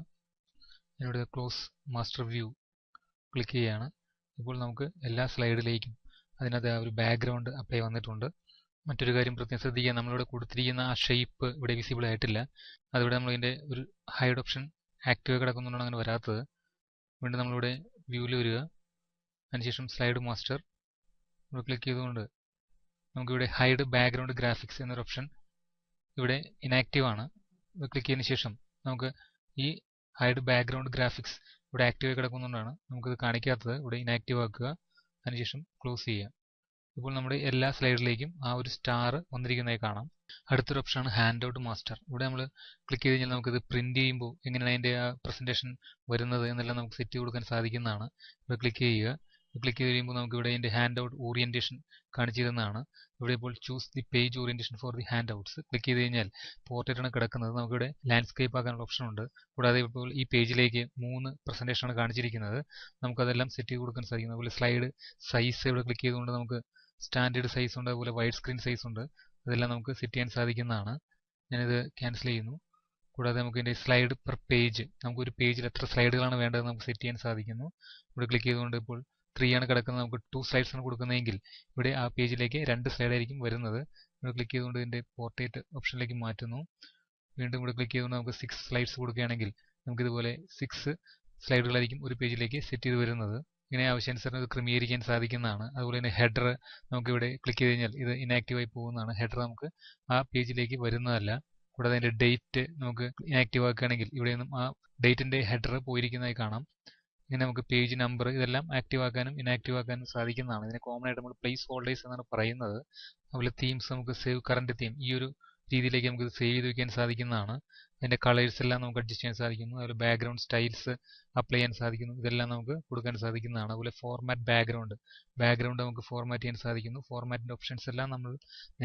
ഞാനിവിടെ ക്ലോസ് മാസ്റ്റർ വ്യൂ ക്ലിക്ക് ചെയ്യുകയാണ്. ഇപ്പോൾ നമുക്ക് എല്ലാ സ്ലൈഡിലേക്കും അതിനകത്ത് ഒരു ബാക്ക്ഗ്രൗണ്ട് അപ്ലൈ വന്നിട്ടുണ്ട്. മറ്റൊരു കാര്യം പ്രത്യേകം ശ്രദ്ധിക്കുക, നമ്മളിവിടെ കൊടുത്തിരിക്കുന്ന ആ ഷേപ്പ് ഇവിടെ വിസിബിൾ ആയിട്ടില്ല. അതിവിടെ നമ്മളിതിന്റെ ഒരു ഹൈഡ് ഓപ്ഷൻ ആക്റ്റീവ് കിടക്കുന്നുണ്ടാണ് അങ്ങനെ വരാത്തത്. വീണ്ടും നമ്മളിവിടെ വ്യൂവിൽ വരിക. അതിനുശേഷം സ്ലൈഡ് മാസ്റ്റർ ഇവിടെ ക്ലിക്ക് ചെയ്തുകൊണ്ട് നമുക്കിവിടെ ഹൈഡ് ബാക്ക്ഗ്രൗണ്ട് ഗ്രാഫിക്സ് എന്നൊരു ഓപ്ഷൻ ഇവിടെ ഇനാക്റ്റീവ് ആണ്. ക്ലിക്ക് ചെയ്തതിനു ശേഷം നമുക്ക് ഈ ഹൈഡ് ബാക്ക്ഗ്രൗണ്ട് ഗ്രാഫിക്സ് ഇവിടെ ആക്റ്റീവ് കിടക്കുന്നുണ്ടാണ് നമുക്കിത് കാണിക്കാത്തത്. ഇവിടെ ഇനാക്റ്റീവ് ആക്കുക. അതിനുശേഷം ക്ലോസ് ചെയ്യുക. ഇപ്പോൾ നമ്മുടെ എല്ലാ സ്ലൈഡിലേക്കും ആ ഒരു സ്റ്റാർ വന്നിരിക്കുന്നതായി കാണാം. അടുത്തൊരു ഓപ്ഷനാണ് ഹാൻഡ് ഔട്ട് മാസ്റ്റർ. ഇവിടെ നമ്മൾ ക്ലിക്ക് ചെയ്ത് കഴിഞ്ഞാൽ നമുക്കിത് പ്രിന്റ് ചെയ്യുമ്പോൾ എങ്ങനെയാണ് അതിന്റെ ആ പ്രസന്റേഷൻ വരുന്നത് എന്നെല്ലാം നമുക്ക് സെറ്റ് ചെയ്ത് കൊടുക്കാൻ സാധിക്കുന്നതാണ്. ഇവിടെ ക്ലിക്ക് ചെയ്യുക. ക്ലിക്ക് ചെയ്ത് കഴിയുമ്പോൾ നമുക്ക് ഇവിടെ അതിന്റെ ഹാൻഡ് ഔട്ട് ഓറിയന്റേഷൻ കാണിച്ചു തരുന്നതാണ്. ഇവിടെ ഇപ്പോൾ choose the page orientation for the hand outs click ചെയ്ത് കഴിഞ്ഞാൽ പോർട്രേറ്റ് ആണ് കിടക്കുന്നത്. നമുക്കിവിടെ ലാൻഡ്സ്കേപ്പ് ആക്കാനുള്ള ഓപ്ഷൻ ഉണ്ട്. കൂടാതെ ഇപ്പോൾ ഈ പേജിലേക്ക് 3 പ്രസന്റേഷൻ ആണ് കാണിച്ചിരിക്കുന്നത്. നമുക്കതെല്ലാം സെറ്റ് ചെയ്ത് കൊടുക്കാൻ സാധിക്കും. അതുപോലെ സ്ലൈഡ് സൈസ് ഇവിടെ ക്ലിക്ക് ചെയ്തുകൊണ്ട് നമുക്ക് സ്റ്റാൻഡേർഡ് സൈസ് ഉണ്ട്, അതുപോലെ വൈഡ് സ്ക്രീൻ സൈസ് ഉണ്ട്. അതെല്ലാം നമുക്ക് സെറ്റ് ചെയ്യാൻ സാധിക്കുന്നതാണ്. ഞാനിത് ക്യാൻസൽ ചെയ്യുന്നു. കൂടാതെ നമുക്ക് ഇതിന്റെ സ്ലൈഡ് പെർ പേജ് നമുക്ക് ഒരു പേജിൽ എത്ര സ്ലൈഡുകളാണ് വേണ്ടത് നമുക്ക് സെറ്റ് ചെയ്യാൻ സാധിക്കുന്നു. ഇവിടെ ക്ലിക്ക് ചെയ്തുകൊണ്ട് ഇപ്പോൾ 3 ആണ് കിടക്കുന്നത്. നമുക്ക് 2 സ്ലൈഡ്സ് ആണ് കൊടുക്കുന്നതെങ്കിൽ ഇവിടെ ആ പേജിലേക്ക് 2 സ്ലൈഡ് ആയിരിക്കും വരുന്നത്. ഇവിടെ ക്ലിക്ക് ചെയ്തുകൊണ്ട് ഇതിന്റെ പോർട്രേറ്റ് ഓപ്ഷനിലേക്ക് മാറ്റുന്നു. വീണ്ടും ഇവിടെ ക്ലിക്ക് ചെയ്തുകൊണ്ട് നമുക്ക് 6 സ്ലൈഡ്സ് കൊടുക്കുകയാണെങ്കിൽ നമുക്ക് ഇതുപോലെ 6 സ്ലൈഡുകളായിരിക്കും ഒരു പേജിലേക്ക് സെറ്റ് ചെയ്ത് വരുന്നത്. ഇങ്ങനെ ആവശ്യാനുസരണം ഇത് ക്രമീകരിക്കാൻ സാധിക്കുന്നതാണ്. അതുപോലെ തന്നെ ഹെഡർ നമുക്ക് ഇവിടെ ക്ലിക്ക് ചെയ്ത് കഴിഞ്ഞാൽ ഇത് ഇനാക്റ്റീവ് ആയി പോകുന്നതാണ്. ഹെഡർ നമുക്ക് ആ പേജിലേക്ക് വരുന്നതല്ല. കൂടാതെ അതിന്റെ ഡേറ്റ് നമുക്ക് ഇനാക്റ്റീവ് ആക്കുകയാണെങ്കിൽ ഇവിടെ നിന്നും ആ ഡേറ്റിന്റെ ഹെഡർ പോയിരിക്കുന്നതായി കാണാം. ഇങ്ങനെ നമുക്ക് പേജ് നമ്പർ ഇതെല്ലാം ആക്റ്റീവ് ആക്കാനും ഇനാക്റ്റീവ് ആക്കാനും സാധിക്കുന്നതാണ്. ഇതിനെ കോമൺ ആയിട്ട് നമ്മൾ പ്ലേസ് ഹോൾഡേഴ്സ് എന്നാണ് പറയുന്നത്. അതുപോലെ തീംസ് നമുക്ക് സേവ് കറന്റ് തീം ഈ ഒരു രീതിയിലേക്ക് നമുക്ക് സേവ് ചെയ്ത് വെക്കാൻ സാധിക്കുന്നതാണ്. അതിന്റെ കളേഴ്സ് എല്ലാം നമുക്ക് അഡ്ജസ്റ്റ് ചെയ്യാൻ സാധിക്കുന്നു. അതുപോലെ ബാക്ക്ഗ്രൗണ്ട് സ്റ്റൈൽസ് അപ്ലൈ ചെയ്യാൻ സാധിക്കുന്നു. ഇതെല്ലാം നമുക്ക് കൊടുക്കാൻ സാധിക്കുന്നതാണ്. അതുപോലെ ഫോർമാറ്റ് ബാക്ക്ഗ്രൗണ്ട് നമുക്ക് ഫോർമാറ്റ് ചെയ്യാൻ സാധിക്കുന്നു. ഫോർമാറ്റിന്റെ ഓപ്ഷൻസ് എല്ലാം നമ്മൾ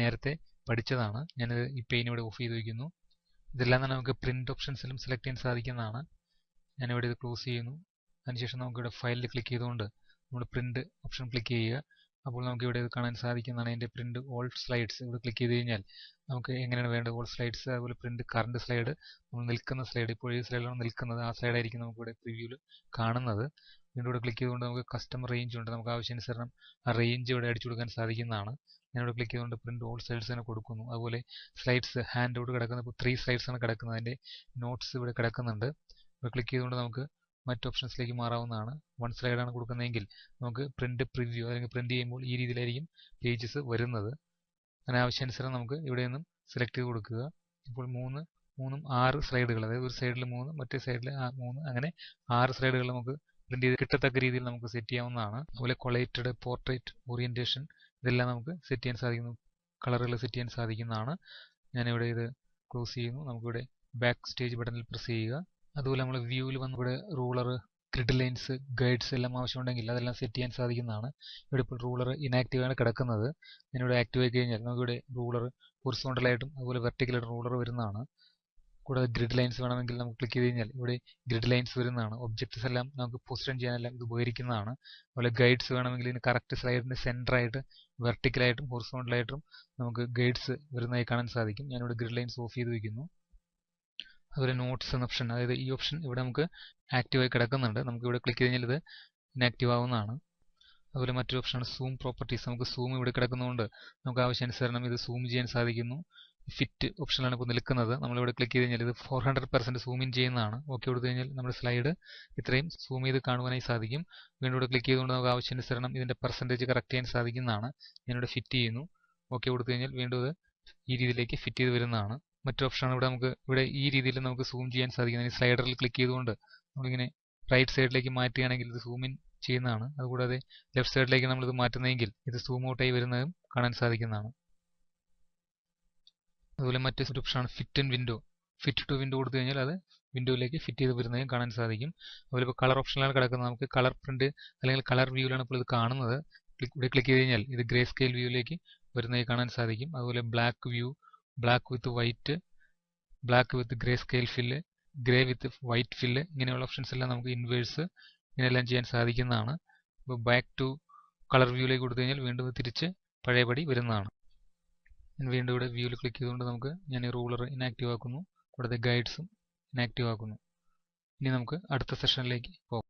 നേരത്തെ പഠിച്ചതാണ്. ഞാനിത് ഈ പെയിൻ ഇവിടെ ഓഫ് ചെയ്ത് വയ്ക്കുന്നു. ഇതെല്ലാം തന്നെ നമുക്ക് പ്രിന്റ് ഓപ്ഷൻസിലും സെലക്ട് ചെയ്യാൻ സാധിക്കുന്നതാണ്. ഞാനിവിടെ ഇത് ക്ലോസ് ചെയ്യുന്നു. അതിനുശേഷം നമുക്കിവിടെ ഫയലിൽ ക്ലിക്ക് ചെയ്തുകൊണ്ട് നമ്മൾ പ്രിന്റ് ഓപ്ഷൻ ക്ലിക്ക് ചെയ്യുക. അപ്പോൾ നമുക്ക് ഇവിടെ കാണാൻ സാധിക്കുന്നതാണ് അതിന്റെ പ്രിന്റ് ഓൾ സ്ലൈഡ്സ്. ഇവിടെ ക്ലിക്ക് ചെയ്ത് കഴിഞ്ഞാൽ നമുക്ക് എങ്ങനെയാണ് വേണ്ടത് ഓൾ സ്ലൈഡ്സ്, അതുപോലെ പ്രിന്റ് കറണ്ട് സ്ലൈഡ്, നമ്മൾ നിൽക്കുന്ന സ്ലൈഡ്, ഇപ്പോൾ ഏത് സ്ലൈഡിലാണ് നിൽക്കുന്നത് ആ സ്ലൈഡായിരിക്കും നമുക്ക് ഇവിടെ പ്രിവ്യൂവിൽ കാണുന്നത്. വീണ്ടും ഇവിടെ ക്ലിക്ക് ചെയ്തുകൊണ്ട് നമുക്ക് കസ്റ്റം റേഞ്ച് ഉണ്ട്. നമുക്ക് ആവശ്യാനുസരണം ആ റേഞ്ച് ഇവിടെ അടിച്ചു കൊടുക്കാൻ സാധിക്കുന്നതാണ്. ഞാനിവിടെ ക്ലിക്ക് ചെയ്തുകൊണ്ട് പ്രിന്റ് ഓൾ സ്ലൈഡ്സ് തന്നെ കൊടുക്കുന്നു. അതുപോലെ സ്ലൈഡ്സ് ഹാൻഡ് ഔട്ട് കിടക്കുന്നത് ഇപ്പോൾ 3 സ്ലൈഡ്സ് ആണ് കിടക്കുന്നത്. അതിന്റെ നോട്ട്സ് ഇവിടെ കിടക്കുന്നുണ്ട്. ക്ലിക്ക് ചെയ്തുകൊണ്ട് നമുക്ക് മറ്റ് ഓപ്ഷൻസിലേക്ക് മാറാവുന്നതാണ്. വൺ സ്ലൈഡാണ് കൊടുക്കുന്നതെങ്കിൽ നമുക്ക് പ്രിന്റ് പ്രിവ്യൂ അല്ലെങ്കിൽ പ്രിന്റ് ചെയ്യുമ്പോൾ ഈ രീതിയിലായിരിക്കും പേജസ് വരുന്നത്. അങ്ങനെ ആവശ്യാനുസരണം നമുക്ക് ഇവിടെ നിന്നും സെലക്ട് ചെയ്ത് കൊടുക്കുക. ഇപ്പോൾ മൂന്നും 6 സ്ലൈഡുകൾ, അതായത് ഒരു സൈഡിൽ 3 മറ്റേ സൈഡിൽ 3, അങ്ങനെ 6 സ്ലൈഡുകൾ നമുക്ക് പ്രിന്റ് ചെയ്ത് കിട്ടത്തക്ക രീതിയിൽ നമുക്ക് സെറ്റ് ചെയ്യാവുന്നതാണ്. അതുപോലെ കൊളേറ്റഡ്, പോർട്രേറ്റ്, ഓറിയന്റേഷൻ ഇതെല്ലാം നമുക്ക് സെറ്റ് ചെയ്യാൻ സാധിക്കുന്നു, കളറുകൾ സെറ്റ് ചെയ്യാൻ സാധിക്കുന്നതാണ്. ഞാനിവിടെ ഇത് ക്ലോസ് ചെയ്യുന്നു. നമുക്കിവിടെ ബാക്ക് സ്റ്റേജ് ബട്ടണിൽ പ്രസ് ചെയ്യുക. അതുപോലെ നമ്മൾ വ്യൂവിൽ വന്ന് ഇവിടെ റൂളർ, ഗ്രിഡ് ലൈൻസ്, ഗൈഡ്സ് എല്ലാം ആവശ്യമുണ്ടെങ്കിൽ അതെല്ലാം സെറ്റ് ചെയ്യാൻ സാധിക്കുന്നതാണ്. ഇവിടെ ഇപ്പോൾ റൂളർ ഇനാക്റ്റീവ് ആണ് കിടക്കുന്നത്. ഞാനിവിടെ ആക്റ്റീവ് ആയി കഴിഞ്ഞാൽ നമുക്കിവിടെ റൂളർ ഹൊറിസോണ്ടലായിട്ടും അതുപോലെ വെർട്ടിക്കലായിട്ടും റൂളർ വരുന്നതാണ്. കൂടാതെ ഗ്രിഡ് ലൈൻസ് വേണമെങ്കിൽ നമുക്ക് ക്ലിക്ക് ചെയ്ത് കഴിഞ്ഞാൽ ഇവിടെ ഗ്രിഡ് ലൈൻസ് വരുന്നതാണ്. ഒബ്ജക്ട്സ് എല്ലാം നമുക്ക് പൊസിഷൻ ചെയ്യാനെല്ലാം ഇത് ഉപകരിക്കുന്നതാണ്. അതുപോലെ ഗൈഡ്സ് വേണമെങ്കിൽ ഇതിന് കറക്റ്റ് സ്ലൈഡിന് സെന്ററായിട്ട് വെർട്ടിക്കലായിട്ടും ഹൊറിസോണ്ടലായിട്ടും നമുക്ക് ഗൈഡ്സ് വരുന്നതായി കാണാൻ സാധിക്കും. ഞാനിവിടെ ഗ്രിഡ് ലൈൻസ് ഓഫ് ചെയ്ത് വയ്ക്കുന്നു. അതുപോലെ നോട്ട്സ് എന്ന ഓപ്ഷൻ, അതായത് ഈ ഓപ്ഷൻ ഇവിടെ നമുക്ക് ആക്റ്റീവായി കിടക്കുന്നുണ്ട്. നമുക്ക് ഇവിടെ ക്ലിക്ക് ചെയ്ത് കഴിഞ്ഞാൽ ഇത് ഇനാക്റ്റീവ് ആവുന്നതാണ്. അതുപോലെ മറ്റൊരു ഓപ്ഷനാണ് സൂം പ്രോപ്പർട്ടീസ്. നമുക്ക് സൂം ഇവിടെ കിടക്കുന്നതുകൊണ്ട് നമുക്ക് ആവശ്യാനുസരണം ഇത് സൂം ചെയ്യാൻ സാധിക്കുന്നു. ഫിറ്റ് ഓപ്ഷനിലാണ് ഇപ്പോൾ നിൽക്കുന്നത്. നമ്മളിവിടെ ക്ലിക്ക് ചെയ്ത് കഴിഞ്ഞാൽ ഇത് 400% സൂം ഇൻ ചെയ്യുന്നതാണ്. ഓക്കെ കൊടുത്തു കഴിഞ്ഞാൽ നമ്മുടെ സ്ലൈഡ് ഇത്രയും സൂം ചെയ്ത് കാണുവാനായി സാധിക്കും. വീണ്ടും ഇവിടെ ക്ലിക്ക് ചെയ്തുകൊണ്ട് നമുക്ക് ആവശ്യാനുസരണം ഇതിന്റെ പെർസെൻറ്റേജ് കറക്റ്റ് ചെയ്യാൻ സാധിക്കുന്നതാണ്. ഞാനിവിടെ ഫിറ്റ് ചെയ്യുന്നു. ഓക്കെ കൊടുത്തു കഴിഞ്ഞാൽ വീണ്ടും ഇത് ഈ രീതിയിലേക്ക് ഫിറ്റ് ചെയ്ത് വരുന്നതാണ്. മറ്റൊരു ഓപ്ഷനാണ് ഇവിടെ നമുക്ക് ഇവിടെ ഈ രീതിയിൽ നമുക്ക് സൂം ചെയ്യാൻ സാധിക്കുന്നത്. സ്ലൈഡറിൽ ക്ലിക്ക് ചെയ്തുകൊണ്ട് നമ്മളിങ്ങനെ റൈറ്റ് സൈഡിലേക്ക് മാറ്റുകയാണെങ്കിൽ ഇത് സൂം ഇൻ ചെയ്യുന്നതാണ്. അതുകൂടാതെ ലെഫ്റ്റ് സൈഡിലേക്ക് നമ്മളിത് മാറ്റുന്നതെങ്കിൽ ഇത് സൂം ഔട്ടായി വരുന്നതും കാണാൻ സാധിക്കുന്നതാണ്. അതുപോലെ മറ്റൊരു ഓപ്ഷനാണ് fit and window. Fit to window കൊടുത്തു കഴിഞ്ഞാൽ അത് വിൻഡോയിലേക്ക് ഫിറ്റ് ചെയ്ത് വരുന്നതും കാണാൻ സാധിക്കും. അതുപോലെ ഇപ്പോൾ കളർ ഓപ്ഷനിലാണ് കിടക്കുന്നത്. നമുക്ക് കളർ പ്രിന്റ് അല്ലെങ്കിൽ കളർ വ്യൂവിലാണ് ഇപ്പോൾ ഇത് കാണുന്നത്. ഇവിടെ ക്ലിക്ക് ചെയ്ത് കഴിഞ്ഞാൽ ഇത് ഗ്രേ സ്കെയിൽ വ്യൂവിലേക്ക് വരുന്നതായി കാണാൻ സാധിക്കും. അതുപോലെ black view, black with white, black with grey scale fill, grey with white fill, ഇങ്ങനെയുള്ള ഓപ്ഷൻസ് എല്ലാം നമുക്ക് ഇൻവേഴ്സ് ഇങ്ങനെയെല്ലാം ചെയ്യാൻ സാധിക്കുന്നതാണ്. ഇപ്പോൾ ബാക്ക് ടു കളർ വ്യൂയിലേക്ക് കൊടുത്തു കഴിഞ്ഞാൽ വീണ്ടും തിരിച്ച് പഴയപടി വരുന്നതാണ്. ഞാൻ വീണ്ടും ഇവിടെ വ്യൂവിൽ ക്ലിക്ക് ചെയ്തുകൊണ്ട് ഞാൻ ഈ റൂളർ ഇനാക്റ്റീവ് ആക്കുന്നു. കൂടാതെ ഗൈഡ്സും ഇനാക്റ്റീവ് ആക്കുന്നു. ഇനി നമുക്ക് അടുത്ത സെഷനിലേക്ക് പോകാം.